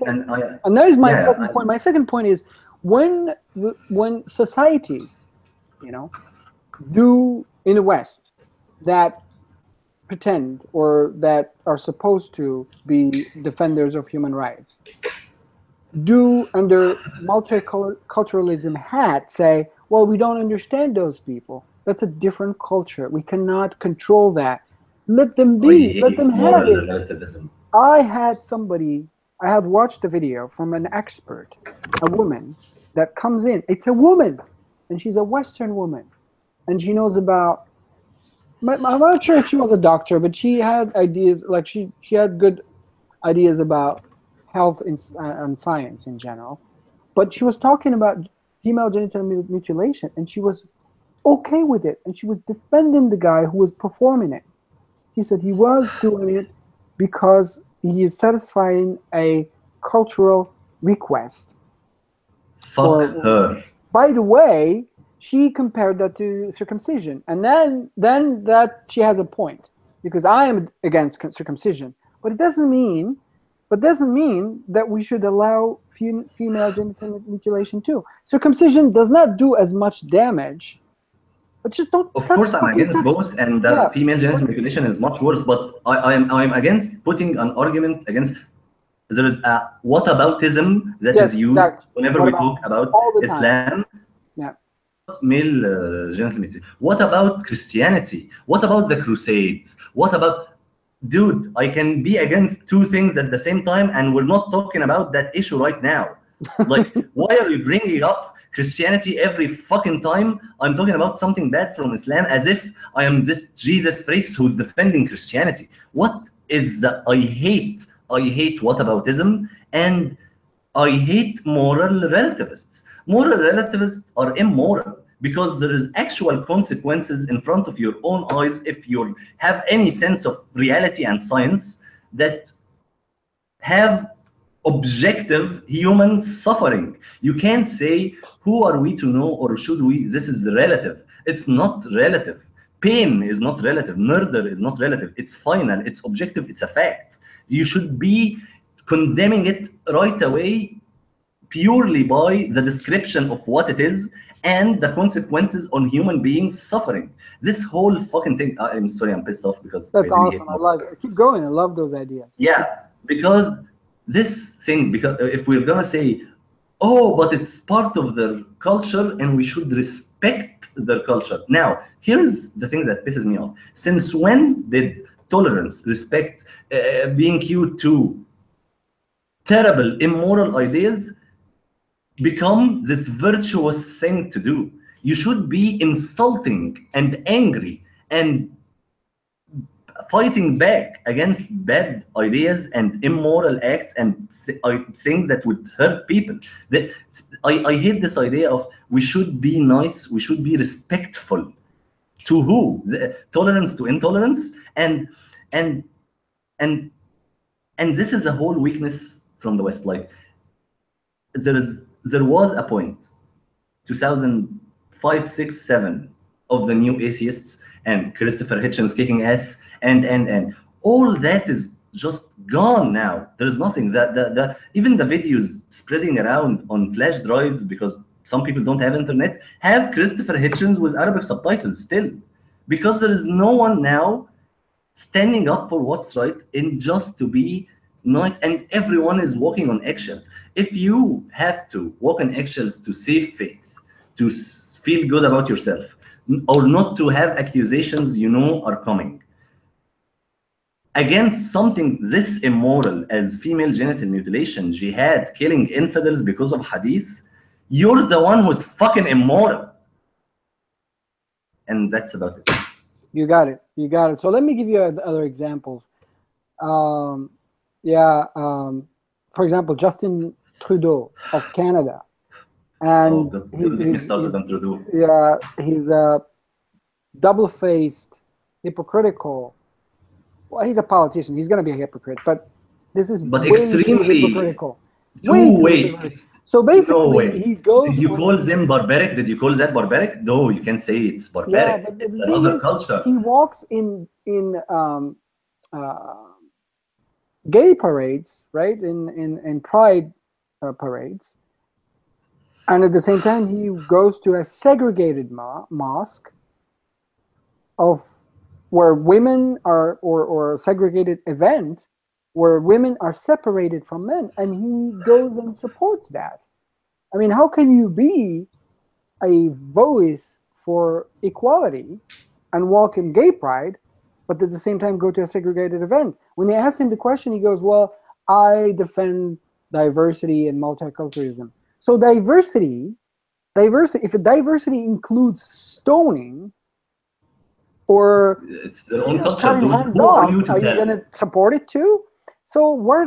S2: and that is my second point. My second point is when societies, do in the West that pretend or that are supposed to be defenders of human rights, do under multiculturalism hat say, well, we don't understand those people. That's a different culture. We cannot control that. Let them be. Let them have it.
S1: Relativism.
S2: I had watched a video from an expert, a woman that comes in. It's a woman, and she's a Western woman, and she knows about. I'm not sure if she was a doctor, but she had ideas. Like she had good ideas about health and science in general. But she was talking about female genital mutilation, and she was okay with it, and she was defending the guy who was performing it. She said he was doing it because he is satisfying a cultural request.
S1: Fuck her.
S2: By the way, she compared that to circumcision, and then that she has a point, because I am against circumcision, but it doesn't mean that we should allow female genital mutilation too. Circumcision does not do as much damage. But just don't.
S1: Of course, I'm against both, and female genital mutilation is much worse. But I'm against putting an argument against. There is a whataboutism that is used whenever we talk about Islam.
S2: Yeah.
S1: Male genital mutilation. What about Christianity? What about the Crusades? What about, dude? I can be against two things at the same time, and we're not talking about that issue right now. Like, why are you bringing up Christianity every fucking time I'm talking about something bad from Islam, as if I am this Jesus freaks who's defending Christianity? What is the I hate whataboutism, and I hate moral relativists. Moral relativists are immoral because there is actual consequences in front of your own eyes if you have any sense of reality and science that have objective human suffering. You can't say, who are we to know, or should we? This is relative. It's not relative. Pain is not relative. Murder is not relative. It's final. It's objective. It's a fact. You should be condemning it right away purely by the description of what it is and the consequences on human beings suffering. This whole fucking thing. I'm sorry, I'm pissed off because
S2: that's awesome. I love it. Keep going. I love those ideas.
S1: Yeah, because this thing, because if we're gonna say, oh, but it's part of their culture and we should respect their culture. Now, here's the thing that pisses me off. Since when did tolerance, respect, being cute to terrible, immoral ideas become this virtuous thing to do? You should be insulting and angry and fighting back against bad ideas and immoral acts and things that would hurt people. I hate this idea of we should be nice, we should be respectful. To who? Tolerance to intolerance, and this is a whole weakness from the West. Like, there was a point, 2005, 6, 7, of the new atheists and Christopher Hitchens kicking ass, and all that is just gone now. There's nothing. Even the videos spreading around on flash drives, because some people don't have internet, have Christopher Hitchens with Arabic subtitles still, because there is no one now standing up for what's right and just to be nice, and everyone is walking on eggshells. If you have to walk on eggshells to save faith, to feel good about yourself, or not to have accusations you know are coming against something this immoral as female genital mutilation, jihad, killing infidels because of hadith, you're the one who's fucking immoral. And that's about it.
S2: You got it. You got it. So let me give you other examples. For example, Justin Trudeau of Canada. And he's a double-faced, hypocritical. Well, he's a politician. He's going to be a hypocrite, but this is
S1: extremely
S2: hypocritical.
S1: So
S2: basically, he goes.
S1: Did you call them barbaric? Did you call that barbaric? No, you can say it's barbaric. Yeah, it's another culture.
S2: He walks in gay parades, right? In pride parades, and at the same time, he goes to a segregated mosque of where women are, or a segregated event where women are separated from men, and he goes and supports that. I mean, how can you be a voice for equality and walk in gay pride, but at the same time go to a segregated event? When they asked him the question, he goes, well, I defend diversity and multiculturalism. So diversity, if a diversity includes stoning, or
S1: it's their own culture.
S2: Cutting hands off, are you going to support it too? So where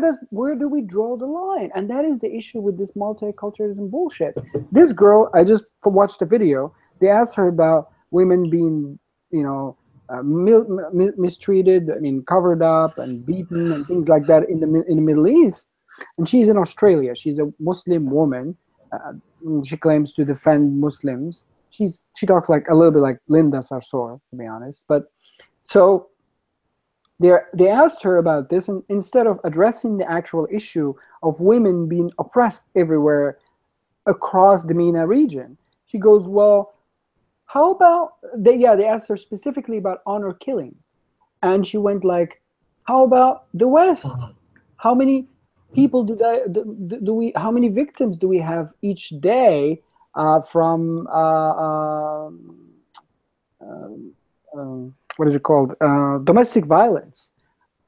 S2: do we draw the line? And that is the issue with this multiculturalism bullshit. This girl, I just watched a video. They asked her about women being, mistreated, covered up and beaten and things like that in the Middle East. And she's in Australia. She's a Muslim woman. She claims to defend Muslims. She talks like a little bit like Linda Sarsour, to be honest. But so they asked her about this, and instead of addressing the actual issue of women being oppressed everywhere across the MENA region, she goes, well, how about they asked her specifically about honor killing, and she went like, how about the West? How many people how many victims do we have each day from what is it called? Domestic violence.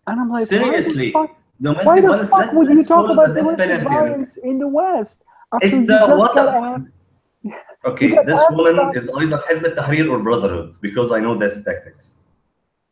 S2: And I'm like,
S1: seriously,
S2: why the fuck would you talk about domestic violence in the West? after
S1: It's
S2: you just got
S1: what?
S2: asked. You
S1: Okay,
S2: got
S1: this
S2: asked
S1: woman
S2: about.
S1: is either Hizb Tahrir or Brotherhood because I know that's tactics.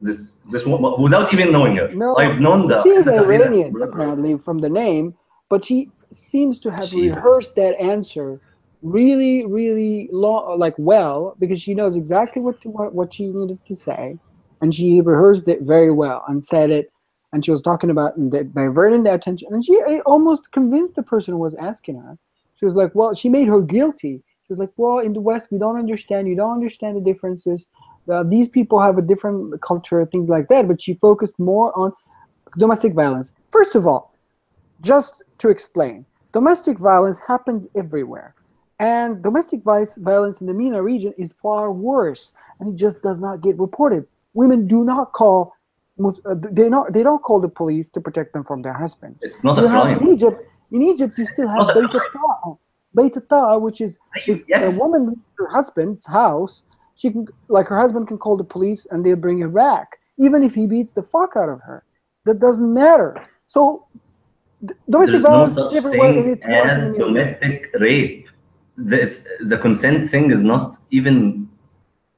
S1: This woman, without even knowing her,
S2: No,
S1: I've known the
S2: she is
S1: Hizb Tahrir and
S2: Iranian
S1: Brotherhood.
S2: apparently from the name, but she seems to have rehearsed
S1: Jesus.
S2: that answer really, really long, like well, because she knows exactly what she needed to say, and she rehearsed it very well and said it, and she was talking about diverting the attention, and she almost convinced the person who was asking her. She was like, well, she made her guilty. She was like, well, in the West, we don't understand. You don't understand the differences. These people have a different culture, things like that. But she focused more on domestic violence. First of all, just to explain, domestic violence happens everywhere. And domestic violence in the MENA region is far worse, and it just does not get reported. Women do not call, they don't call the police to protect them from their husbands.
S1: It's not
S2: You
S1: a
S2: have
S1: crime.
S2: In Egypt, you still have
S1: Not a
S2: Beit
S1: crime.
S2: al-Ta'a. Beit al-Ta'a, which is if a
S1: Yes.
S2: woman leaves her husband's house, she can, like her husband can call the police and they'll bring her back, even if he beats the fuck out of her. That doesn't matter. So domestic
S1: There's no
S2: violence is
S1: such
S2: everywhere, and
S1: thing
S2: it's worse in the
S1: as
S2: MENA region.
S1: domestic rape. The consent thing is not even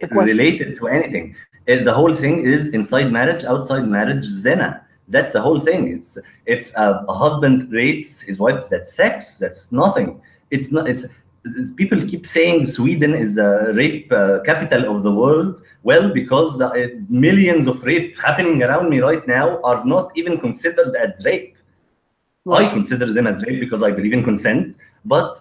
S2: The question.
S1: related to anything. The whole thing is inside marriage, outside marriage, zina. That's the whole thing. It's if a husband rapes his wife, that's sex. That's nothing. It's not. People keep saying Sweden is the rape capital of the world. Well, because millions of rape happening around me right now are not even considered as rape. I
S2: Right.
S1: consider them as rape because I believe in consent. But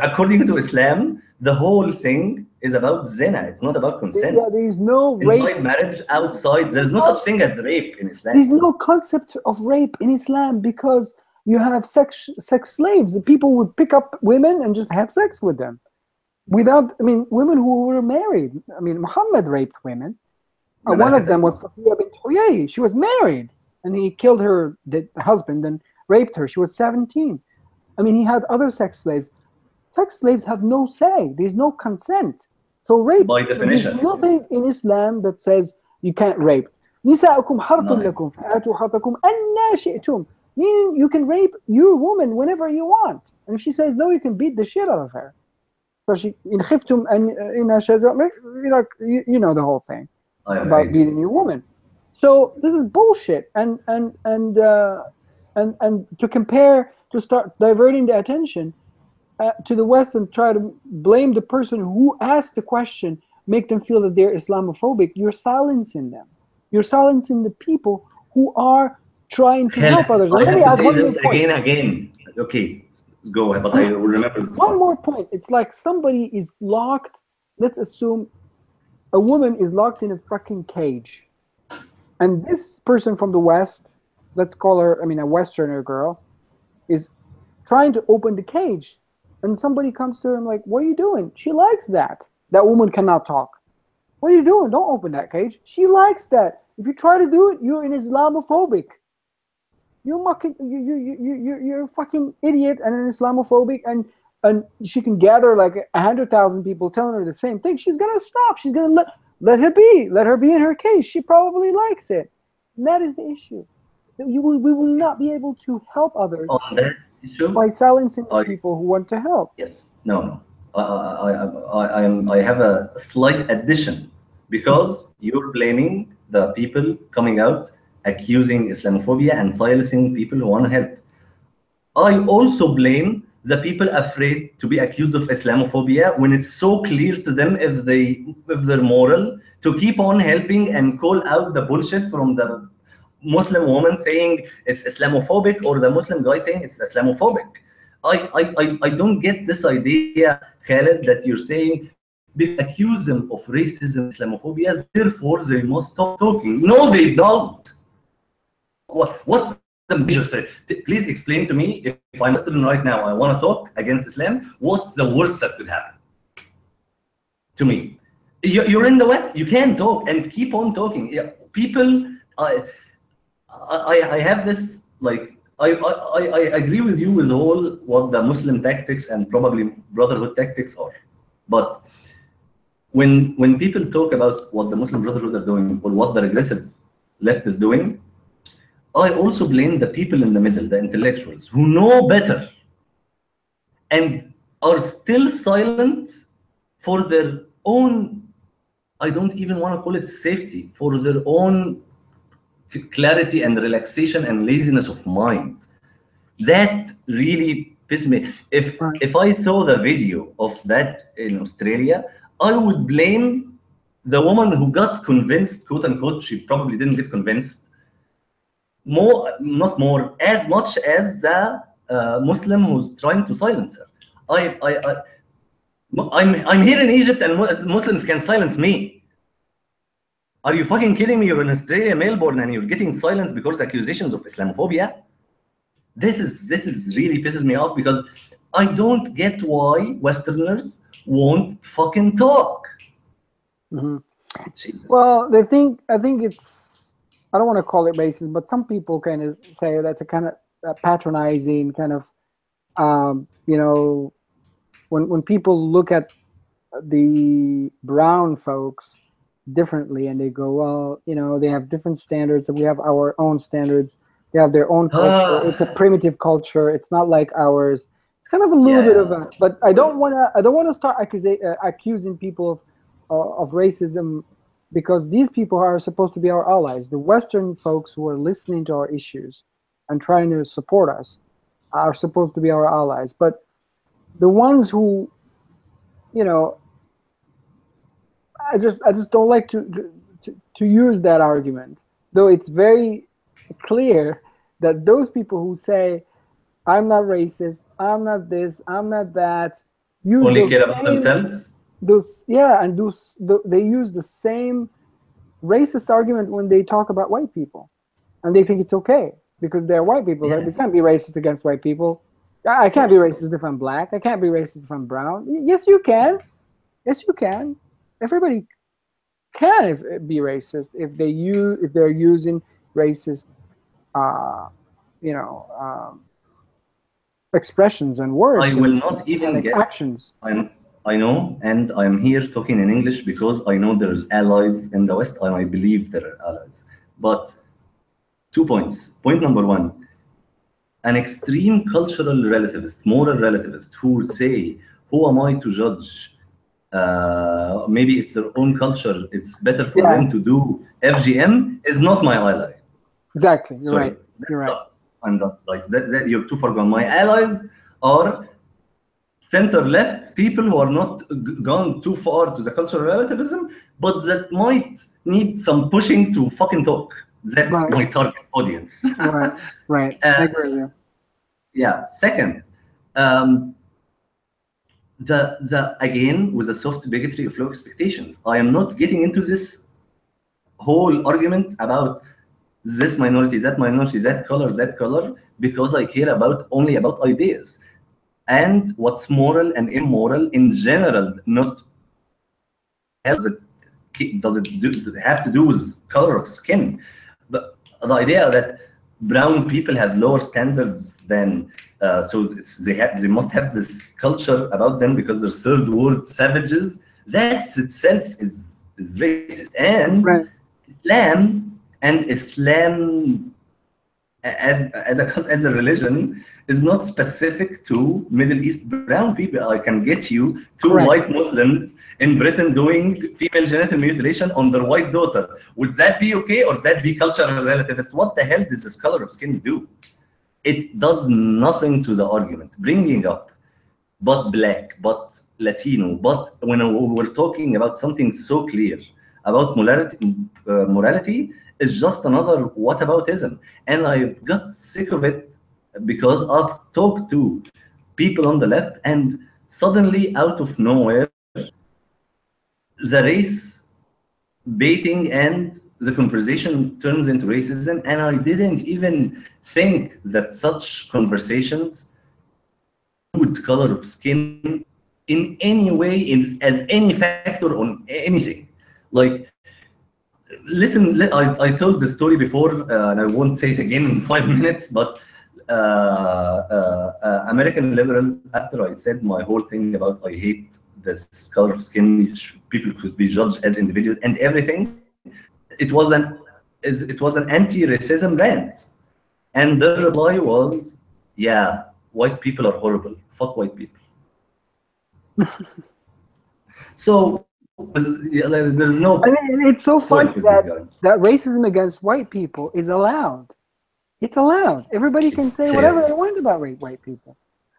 S1: according to Islam, the whole thing is about zina. It's not about
S2: Yeah,
S1: consent.
S2: there is no rape.
S1: Inside marriage, outside, there's no such thing as rape in Islam.
S2: There's no concept of rape in Islam because you have sex slaves. People would pick up women and just have sex with them without. I mean, women who were married. I mean, Muhammad raped women. One of them was Safiya bint Huyay. She was married, and he killed her husband and raped her. She was 17. I mean, he had other sex slaves. Sex slaves have no say. There's no consent. So rape,
S1: By
S2: there's
S1: definition.
S2: nothing in Islam that says you can't rape. نساؤكم حرث
S1: Nothing.
S2: لكم فآتوا حرثكم أن شئتم. Meaning you can rape your woman whenever you want. And if she says no, you can beat the shit out of her. So she in خفتم أن إن شذا, you know the whole thing about beating your woman. So this is bullshit. And to compare, to start diverting the attention to the West and try to blame the person who asked the question, make them feel that they're Islamophobic, you're silencing them. You're silencing the people who are trying to help others. And
S1: I
S2: let me
S1: have to
S2: add
S1: say
S2: one more
S1: this
S2: point.
S1: again. Okay, go ahead, but I will remember this
S2: One
S1: part.
S2: more point. It's like somebody is locked. Let's assume a woman is locked in a fucking cage. And this person from the West, let's call her, I mean, a Westerner girl, is trying to open the cage. And somebody comes to her and like, what are you doing? She likes that. That woman cannot talk. What are you doing? Don't open that cage. She likes that. If you try to do it, you're an Islamophobic. You're a fucking idiot and an Islamophobic, and she can gather like 100,000 people telling her the same thing. She's gonna stop. She's gonna let her be. Let her be in her cage. She probably likes it. And that is the issue. We will not be able to help others
S1: On that issue,
S2: by silencing the people who want to help.
S1: Yes. No. I have a slight addition because you're blaming the people coming out accusing Islamophobia and silencing people who want to help. I also blame the people afraid to be accused of Islamophobia when it's so clear to them if they're moral to keep on helping and call out the bullshit from the Muslim woman saying it's Islamophobic or the Muslim guy saying it's Islamophobic. I don't get this idea, Khalid, that you're saying because accuse them of racism, Islamophobia, therefore they must stop talking. No, they don't. What's the major threat? Please explain to me, if I'm Muslim right now, I want to talk against Islam, what's the worst that could happen to me? You're in the West, you can talk and keep on talking. People, I have this, like, I agree with you with all what the Muslim tactics and probably Brotherhood tactics are. But when people talk about what the Muslim Brotherhood are doing or what the regressive left is doing, I also blame the people in the middle, the intellectuals, who know better. and are still silent for their own, I don't even want to call it safety, for their own clarity and relaxation and laziness of mind. That really pissed me.
S2: Right.
S1: If I saw the video of that in Australia, I would blame the woman who got convinced, quote unquote. She probably didn't get convinced more, not more, as much as the Muslim who's trying to silence her. I'm here in Egypt and Muslims can silence me. Are you fucking kidding me? You're in Australia, Melbourne, and you're getting silenced because accusations of Islamophobia? This is really pisses me off, because I don't get why Westerners won't fucking talk.
S2: Mm-hmm. Well, I think it's, I don't want to call it racist, but some people kind of say that's a kind of patronizing kind of, you know, when people look at the brown folks differently and they go, well, you know, they have different standards and we have our own standards. They have their own culture. It's a primitive culture. It's not like ours. It's kind of a little bit of a, but I don't want to start accusing people of racism, because these people are supposed to be our allies. The Western folks who are listening to our issues and trying to support us are supposed to be our allies. But the ones who, you know, I just don't like to use that argument, though it's very clear that those people who say I'm not racist, I'm not this, I'm not that, use
S1: only
S2: those
S1: care about themselves.
S2: They use the same racist argument when they talk about white people, and they think it's okay because they're white people. Yes. They can't be racist against white people. I can't be racist if I'm black. I can't be racist if I'm brown. Yes, you can. Yes, you can. Everybody can be racist if they're using racist, expressions and words.
S1: I will not even get
S2: actions.
S1: I know, and I'm here talking in English because I know there's allies in the West, and I believe there are allies. But 2 points. Point number one, an extreme cultural relativist, moral relativist, who would say, who am I to judge? Maybe it's their own culture. It's better for them to do FGM, is not my ally.
S2: Exactly. You're right. You're right.
S1: I'm not like that. You're too far gone. My allies are center-left people who are not gone too far to the cultural relativism, but that might need some pushing to fucking talk. That's my target audience.
S2: Right. I agree with you.
S1: Yeah. Second, the again with the soft bigotry of low expectations. I am not getting into this whole argument about this minority, that color, because I care only about ideas and what's moral and immoral in general. Not does it have to do with color of skin, but the idea that brown people have lower standards than so they must have this culture about them because they're third world savages. That itself is racist. And Islam as a religion is not specific to Middle East brown people. I can get you two white Muslims in Britain doing female genital mutilation on their white daughter. Would that be okay, or that be cultural relativist? What the hell does this color of skin do? It does nothing to the argument. Bringing up but black, but Latino, but when we're talking about something so clear about morality is just another whataboutism. And I got sick of it because I've talked to people on the left, and suddenly out of nowhere, the race baiting and the conversation turns into racism. And I didn't even think that such conversations would color of skin in any way as any factor on anything. Like, listen, I told the story before, and I won't say it again in 5 minutes, but American liberals, after I said my whole thing about I hate this color of skin, which people could be judged as individuals and everything, it was an anti-racism rant. And the reply was, yeah, white people are horrible. Fuck white people. So there's no
S2: I mean, it's so
S1: point
S2: funny
S1: with these
S2: that
S1: guys.
S2: racism against white people is allowed. It's allowed. Everybody can
S1: It's
S2: say whatever they
S1: serious.
S2: want about white people.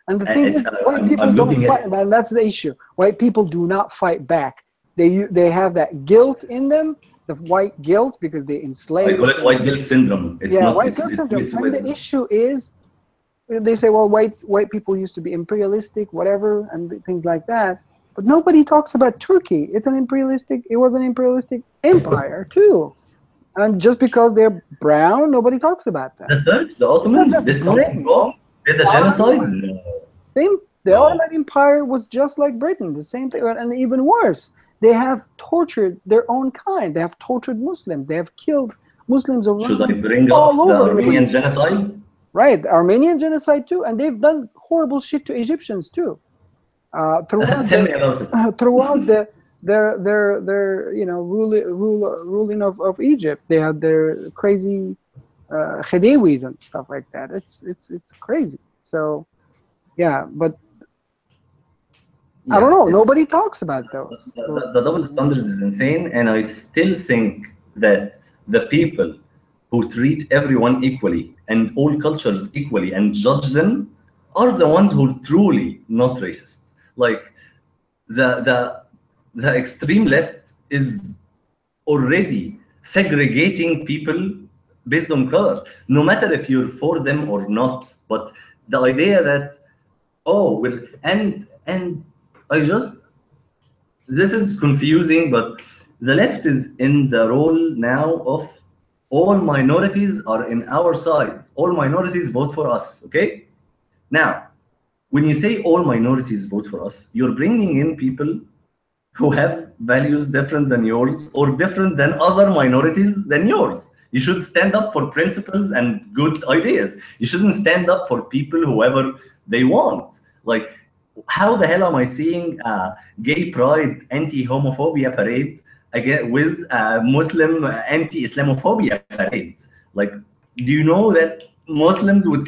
S2: And the thing is, white people
S1: I'm
S2: don't
S1: looking
S2: fight,
S1: at
S2: and that's the issue. White people do not fight back. They have that guilt in them, the white guilt, because they
S1: I
S2: enslaved.
S1: call it white guilt syndrome. It's
S2: Yeah,
S1: not.
S2: white guilt syndrome.
S1: It's
S2: And
S1: with
S2: the issue is, they say, well, white people used to be imperialistic, whatever, and things like that. But nobody talks about Turkey. It was an imperialistic empire too. And just because they're brown, nobody talks about that.
S1: the Turks, the
S2: It's not
S1: Ottomans
S2: just
S1: did something
S2: Britain.
S1: wrong. Did the
S2: The
S1: genocide?
S2: Ottoman,
S1: No,
S2: the
S1: no.
S2: Ottoman Empire was just like Britain, the same thing, and even worse. They have tortured their own kind. They have tortured Muslims. They have killed Muslims
S1: Should I
S2: around
S1: bring
S2: all
S1: up the
S2: over the Middle
S1: Armenian
S2: East.
S1: genocide?
S2: Right, the Armenian genocide too, and they've done horrible shit to Egyptians too. Throughout
S1: Tell
S2: the
S1: me about it.
S2: throughout their ruling of Egypt, they had their crazy khedewis and stuff like that. It's crazy. So yeah, but I don't
S1: Yeah,
S2: know.
S1: it's
S2: Nobody talks about those.
S1: the double standard is insane, and I still think that the people who treat everyone equally and all cultures equally and judge them are the ones who are truly not racists. Like the the the extreme left is already segregating people based on color, no matter if you're for them or not. But the idea that, oh, we're and I just, this is confusing, but the left is in the role now of all minorities are in our side. All minorities vote for us. Okay. Now, when you say all minorities vote for us, you're bringing in people who have values different than yours or different than other minorities than yours. You should stand up for principles and good ideas. You shouldn't stand up for people whoever they want. Like, how the hell am I seeing a gay pride anti-homophobia parade again with a Muslim anti-Islamophobia parade? Like, do you know that Muslims would?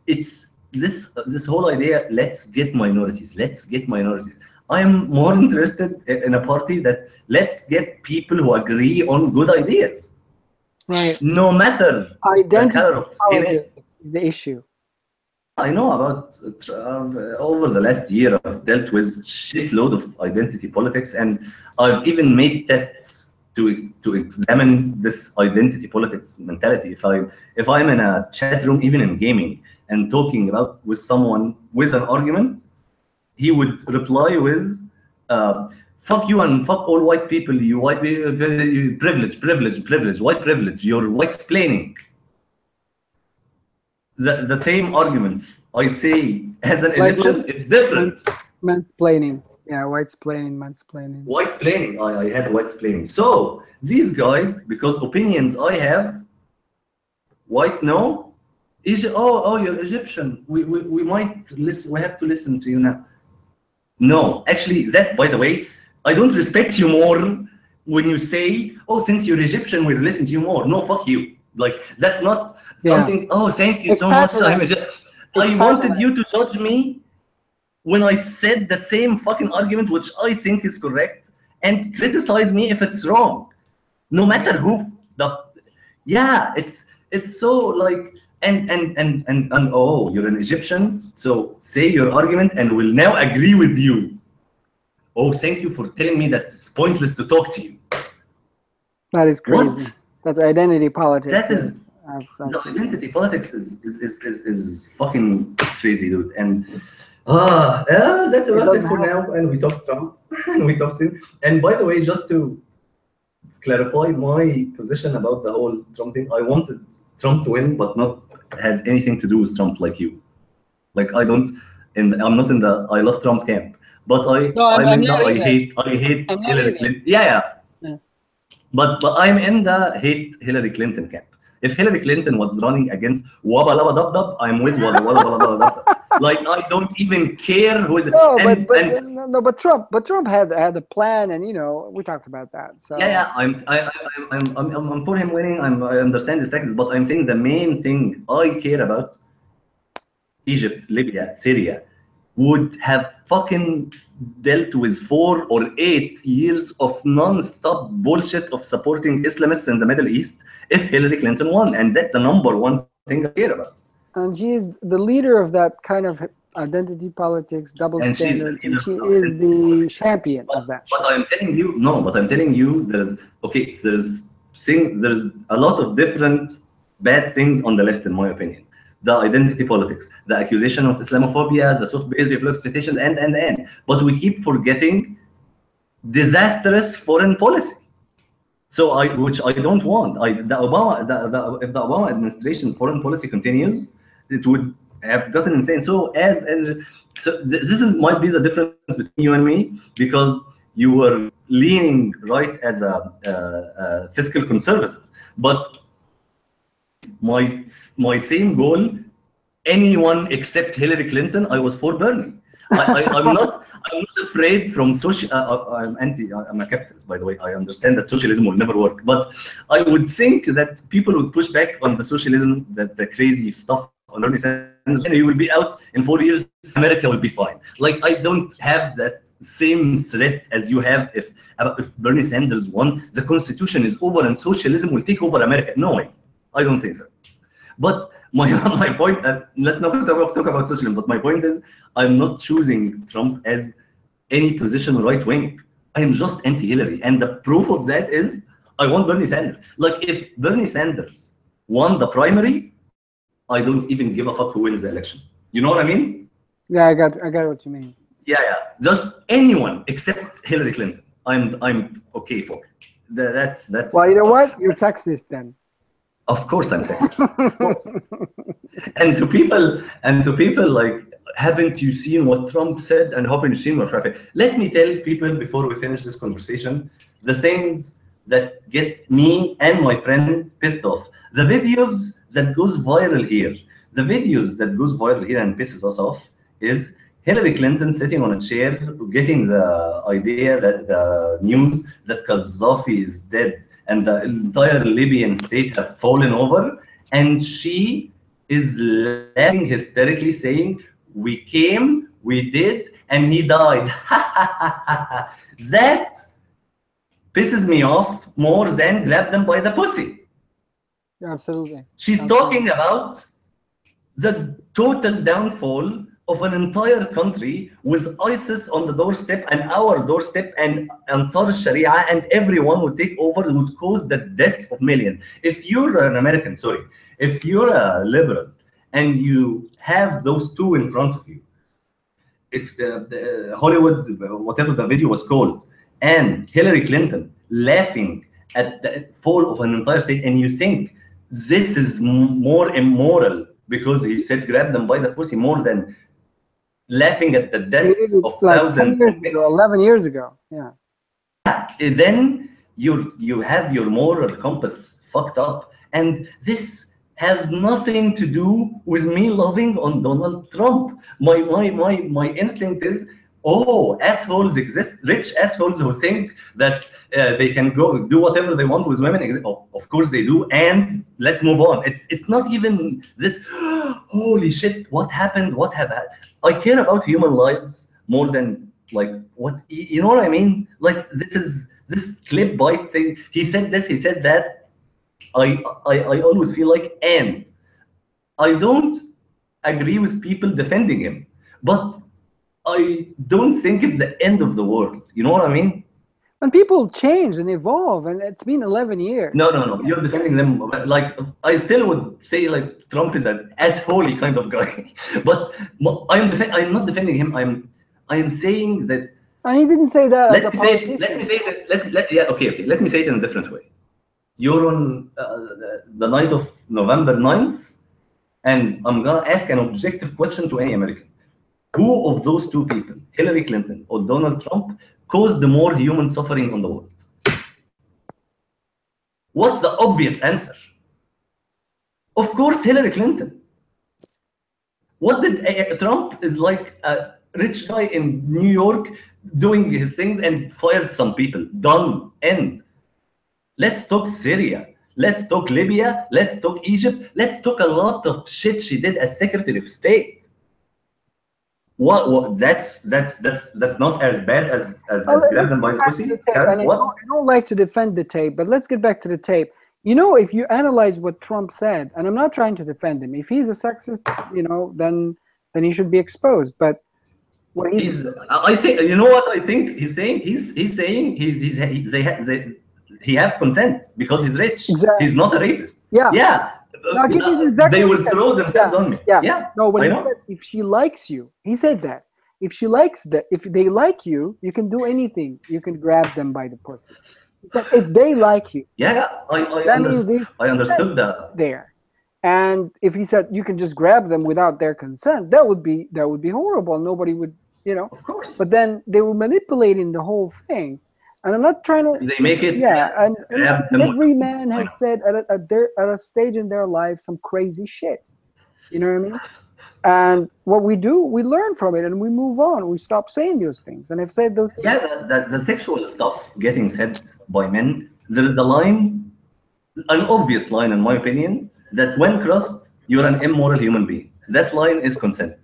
S1: It's this whole idea. Let's get minorities. Let's get minorities. I am more interested in a party that let's get people who agree on good ideas,
S2: Right.
S1: no matter the
S2: Identity
S1: color of skin is.
S2: politics is the issue.
S1: Yeah, I know about over the last year, I've dealt with shitload of identity politics, and I've even made tests to examine this identity politics mentality. If I'm in a chat room, even in gaming, and talking about with someone with an argument, he would reply with, "Fuck you and fuck all white people. You white privilege, privilege, privilege, white privilege. You're white splaining." The same arguments I say as an
S2: Like
S1: Egyptian, it's different.
S2: mansplaining. Yeah, white splaining, mansplaining.
S1: White splaining. I had white splaining. So these guys, because opinions I have, white no, oh, you're Egyptian. We might listen. We have to listen to you now. No, actually, that, by the way, I don't respect you more when you say, oh, since you're Egyptian, we'll listen to you more. No, fuck you. Like, that's not something, oh, thank you
S2: It's
S1: so much.
S2: patronizing.
S1: I wanted you to judge me when I said the same fucking argument, which I think is correct, and criticize me if it's wrong. No matter who yeah, it's so like, and oh, you're an Egyptian, so say your argument and we'll now agree with you. Oh, thank you for telling me that it's pointless to talk to you.
S2: That is crazy.
S1: What?
S2: That's identity politics.
S1: That is the identity politics is fucking crazy, dude. And that's about it for now. And we talked Trump, and we talked him. And by the way, just to clarify my position about the whole Trump thing, I wanted Trump to win, but not has anything to do with Trump, like you. Like, I don't, and I'm not in the I love Trump camp, but I'm in the I hate Hillary Clinton. Yeah. But I'm in the hate Hillary Clinton camp. If Hillary Clinton was running against Wabba Laba Dub Dub, I'm with Wabba Laba Dub Dub. Like, I don't even care who is.
S2: No, but Trump had a plan, and we talked about that. So
S1: yeah, I'm for him winning. I understand his tactics, but I'm saying the main thing I care about, Egypt, Libya, Syria, would have fucking dealt with 4 or 8 years of non-stop bullshit of supporting Islamists in the Middle East if Hillary Clinton won, and that's the number one thing I care about.
S2: And she is the leader of that kind of identity politics, double
S1: And she's the
S2: standards, and
S1: leader
S2: she
S1: of
S2: is the champion of that
S1: but
S2: shit.
S1: I'm telling you, no, but I'm telling you, there's a lot of different bad things on the left, in my opinion. The identity politics, the accusation of Islamophobia, the soft behavior exploitation, and. But we keep forgetting disastrous foreign policy. So which I don't want. If the Obama administration foreign policy continues, it would have gotten insane. This is might be the difference between you and me, because you were leaning right as a fiscal conservative, but my same goal. Anyone except Hillary Clinton, I was for Bernie. I'm not afraid from social. I'm a capitalist, by the way. I understand that socialism will never work, but I would think that people would push back on the socialism, that the crazy stuff on Bernie Sanders. And he will be out in 4 years. America will be fine. Like, I don't have that same threat as you have. If Bernie Sanders won, the Constitution is over and socialism will take over America. No way. I don't think so. But my point, let's not talk about socialism, but my point is, I'm not choosing Trump as any position right wing. I am just anti-Hillary. And the proof of that is I want Bernie Sanders. Like, if Bernie Sanders won the primary, I don't even give a fuck who wins the election. You know what I mean?
S2: Yeah, I got what you mean.
S1: Yeah. Just anyone except Hillary Clinton, I'm okay for. That's.
S2: Well, you know what? You're sexist then.
S1: Of course I'm sexist. And to people like, haven't you seen what Trump said, and haven't you seen what Trump said? Let me tell people before we finish this conversation, the things that get me and my friend pissed off. The videos that goes viral here, and pisses us off is Hillary Clinton sitting on a chair, getting the idea that the news that Gaddafi is dead and the entire Libyan state have fallen over, and she is laughing hysterically, saying, "We came, we did, and he died." That pisses me off more than grab them by the pussy.
S2: Absolutely.
S1: She's talking about the total downfall of an entire country with ISIS on the doorstep and our doorstep and Ansar Sharia, and everyone would take over, would cause the death of millions. If you're an American, if you're a liberal and you have those two in front of you, it's the Hollywood, whatever the video was called, and Hillary Clinton laughing at the fall of an entire state, and you think this is more immoral because he said grab them by the pussy, more than laughing at the death of
S2: like
S1: thousands
S2: 10 years ago, 11 years ago. Yeah.
S1: Then you have your moral compass fucked up, and this has nothing to do with me loving on Donald Trump. My instinct is, oh, assholes exist, rich assholes who think that they can go do whatever they want with women. Oh, of course they do, and let's move on. It's not even this, holy shit, what happened? What have I? I care about human lives more than, like, what, you know what I mean? Like, this clip bite thing. He said this, he said that. I always feel like, and I don't agree with people defending him, but I don't think it's the end of the world. You know what I mean?
S2: And people change and evolve, and it's been 11 years.
S1: No. You're defending them. Like, I still would say, like, Trump is an assholey kind of guy. But I'm not defending him. I am saying that.
S2: And he didn't say that as a
S1: politician.
S2: politician.
S1: Let me say it in a different way. You're on the night of November 9th, and I'm gonna ask an objective question to any American. Who of those two people, Hillary Clinton or Donald Trump, caused more human suffering on the world? What's the obvious answer? Of course, Hillary Clinton. What did Trump is like a rich guy in New York doing his things and fired some people. Done. End. Let's talk Syria. Let's talk Libya. Let's talk Egypt. Let's talk a lot of shit she did as Secretary of State. What? That's not as bad as grab
S2: Let's
S1: them by
S2: get
S1: the
S2: back to the
S1: pussy.
S2: tape. And
S1: What?
S2: I don't like to defend the tape, but let's get back to the tape. You know, if you analyze what Trump said, and I'm not trying to defend him, if he's a sexist, you know, then he should be exposed. But what he's
S1: He's. I think you know what I think he's saying. He's saying he have consent because he's rich. He's
S2: exactly,
S1: not a rapist.
S2: yeah.
S1: Yeah,
S2: No, this is exactly
S1: they
S2: what
S1: will
S2: he said.
S1: throw themselves
S2: Yeah,
S1: on me.
S2: yeah.
S1: Yeah,
S2: No, when
S1: I
S2: he
S1: know.
S2: said if she likes you, he said that. If she likes that, if they like you, you can do anything. You can grab them by the pussy. He said, if they like you,
S1: Yeah, yeah.
S2: that means there's
S1: I
S2: consent
S1: understood that.
S2: there. And if he said you can just grab them without their consent, that would be horrible. Nobody would, you know.
S1: Of course,
S2: But then they were manipulating the whole thing. And I'm not trying to,
S1: they make it.
S2: yeah. And
S1: Grab them.
S2: every man
S1: I
S2: has
S1: know.
S2: said at a stage in their life some crazy shit. You know what I mean? And what we do, we learn from it and we move on. We stop saying those things. And I've said those things.
S1: Yeah, the sexual stuff getting said by men. There's a line, an obvious line, in my opinion, that when crossed, you're an immoral human being. That line is consent.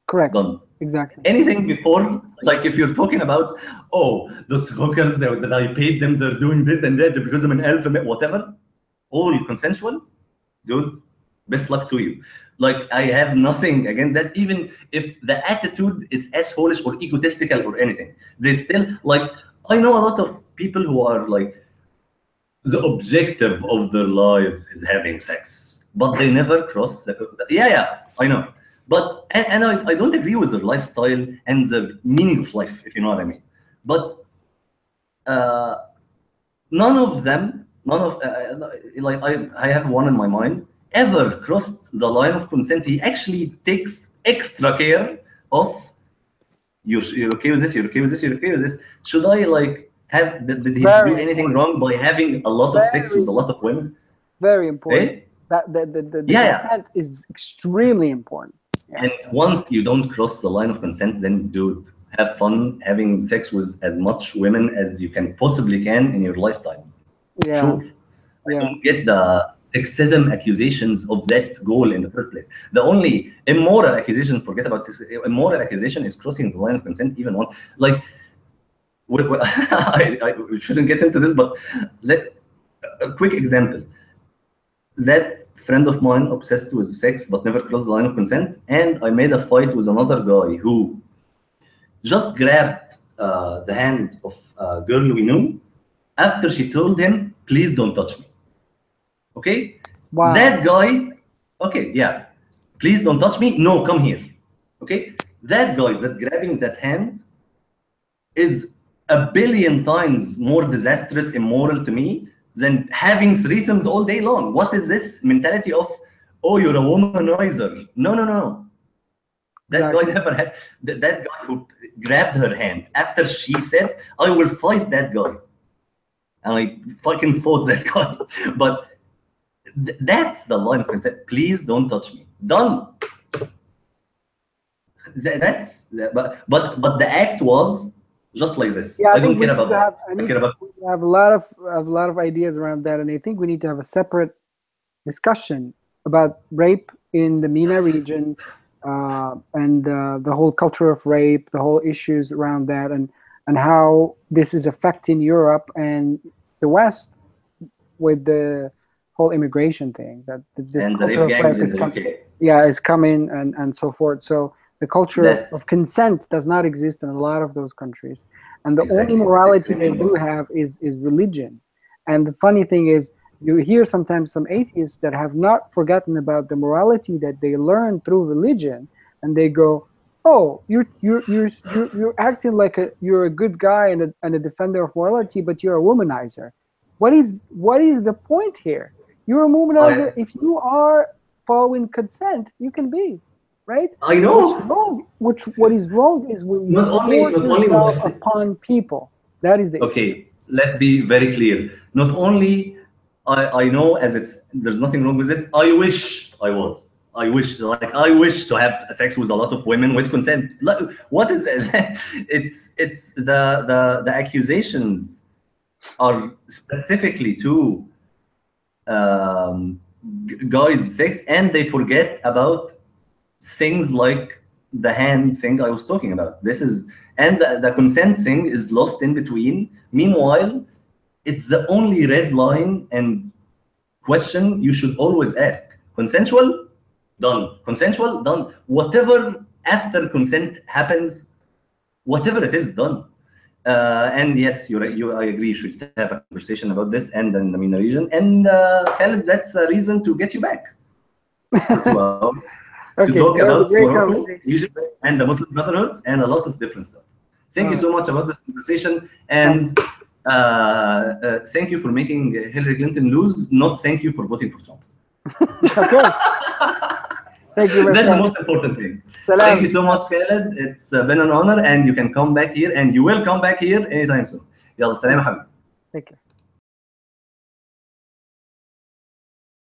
S2: Correct.
S1: Done.
S2: Exactly.
S1: Anything before, like if you're talking about, oh, those hookers that I paid them, they're doing this and that because I'm an alpha, whatever, all consensual, dude, best luck to you. Like, I have nothing against that, even if the attitude is assholish or egotistical or anything. They still, like, I know a lot of people who are like, the objective of their lives is having sex, but they never cross yeah, yeah, I know. But, and I don't agree with their lifestyle and the meaning of life, if you know what I mean. But uh, none of like I have one in my mind ever crossed the line of consent. He actually takes extra care of you're okay with this, you're okay with this, you're okay with this. Should I like have did he do
S2: Very
S1: anything
S2: important.
S1: wrong by having a lot of sex with
S2: Very
S1: a lot of women?
S2: very important.
S1: Eh?
S2: That the
S1: Yeah, yeah.
S2: consent is extremely important. Yeah.
S1: And once you don't cross the line of consent, then dude, have fun having sex with as much women as you can possibly can in your lifetime.
S2: Yeah.
S1: Sure. I
S2: Yeah.
S1: don't get the sexism accusations of that goal in the first place. The only immoral accusation, forget about sex, immoral accusation is crossing the line of consent even one. Like, we shouldn't get into this, but let a quick example. That friend of mine obsessed with sex but never crossed the line of consent, and I made a fight with another guy who just grabbed the hand of a girl we knew after she told him, "Please don't touch me." Okay,
S2: Wow.
S1: that guy. Okay, yeah, please don't touch me. No, come here. Okay, that guy that grabbing that hand is a billion times more disastrous, immoral to me than having threesomes all day long. What is this mentality of, oh, you're a womanizer? No, no, no. That guy
S2: Exactly.
S1: never had that guy who grabbed her hand after she said, "I will fight that guy," and I fucking fought that guy. But that's the line of consent. Please don't touch me. Done. That's but the act was just like this.
S2: Yeah, I
S1: I
S2: think
S1: don't
S2: we
S1: care
S2: need
S1: about
S2: to
S1: the
S2: have.
S1: act.
S2: I
S1: I
S2: need
S1: care about
S2: to have a lot of ideas around that, and I think we need to have a separate discussion about rape in the MENA region, and the whole culture of rape, the whole issues around that, and how this is affecting Europe and the West with the whole immigration thing. That this
S1: and the
S2: culture
S1: rape
S2: of
S1: gangs
S2: rape
S1: in
S2: is
S1: the UK.
S2: yeah, is coming and so forth. So the culture
S1: That's
S2: of consent does not exist in a lot of those countries, and the only
S1: exactly. It's
S2: morality
S1: extremely
S2: they do
S1: important.
S2: have is religion. And the funny thing is, you hear sometimes some atheists that have not forgotten about the morality that they learn through religion, and they go, "Oh, you're acting like you're a good guy and a defender of morality, but you're a womanizer. What is the point here? You're a womanizer.
S1: I
S2: If you are following consent, you can be, right?
S1: I
S2: What's
S1: know.
S2: wrong? What is wrong is when you force
S1: Not only would
S2: yourself
S1: I say,
S2: upon people. That is the issue.
S1: okay, let's be very clear. Not only I know as it's there's nothing wrong with it. I wish I was. I wish to have sex with a lot of women with consent. Like, what is it? It's the accusations are specifically to guys sex, and they forget about things like the hand thing I was talking about. This is, and the consent thing is lost in between. Meanwhile, it's the only red line and question you should always ask. Consensual? Done. Consensual? Done. Whatever after consent happens, whatever it is, done. And yes, I agree. You should have a conversation about this and then the MENA region. And Khalid, that's a reason to get you back for 2 hours to talk about Morocco, Egypt, and the Muslim Brotherhood, and a lot of different stuff. Thank you so much about this conversation, and thank you for making Hillary Clinton lose. Not thank you for voting for Trump.
S2: Okay. Thank you.
S1: That's the most important thing. Salam. Thank you so much, Khalid. It's been an honor, and you can come back here, and you will come back here anytime soon. يلا سلام يا حبيبي.
S2: Take care.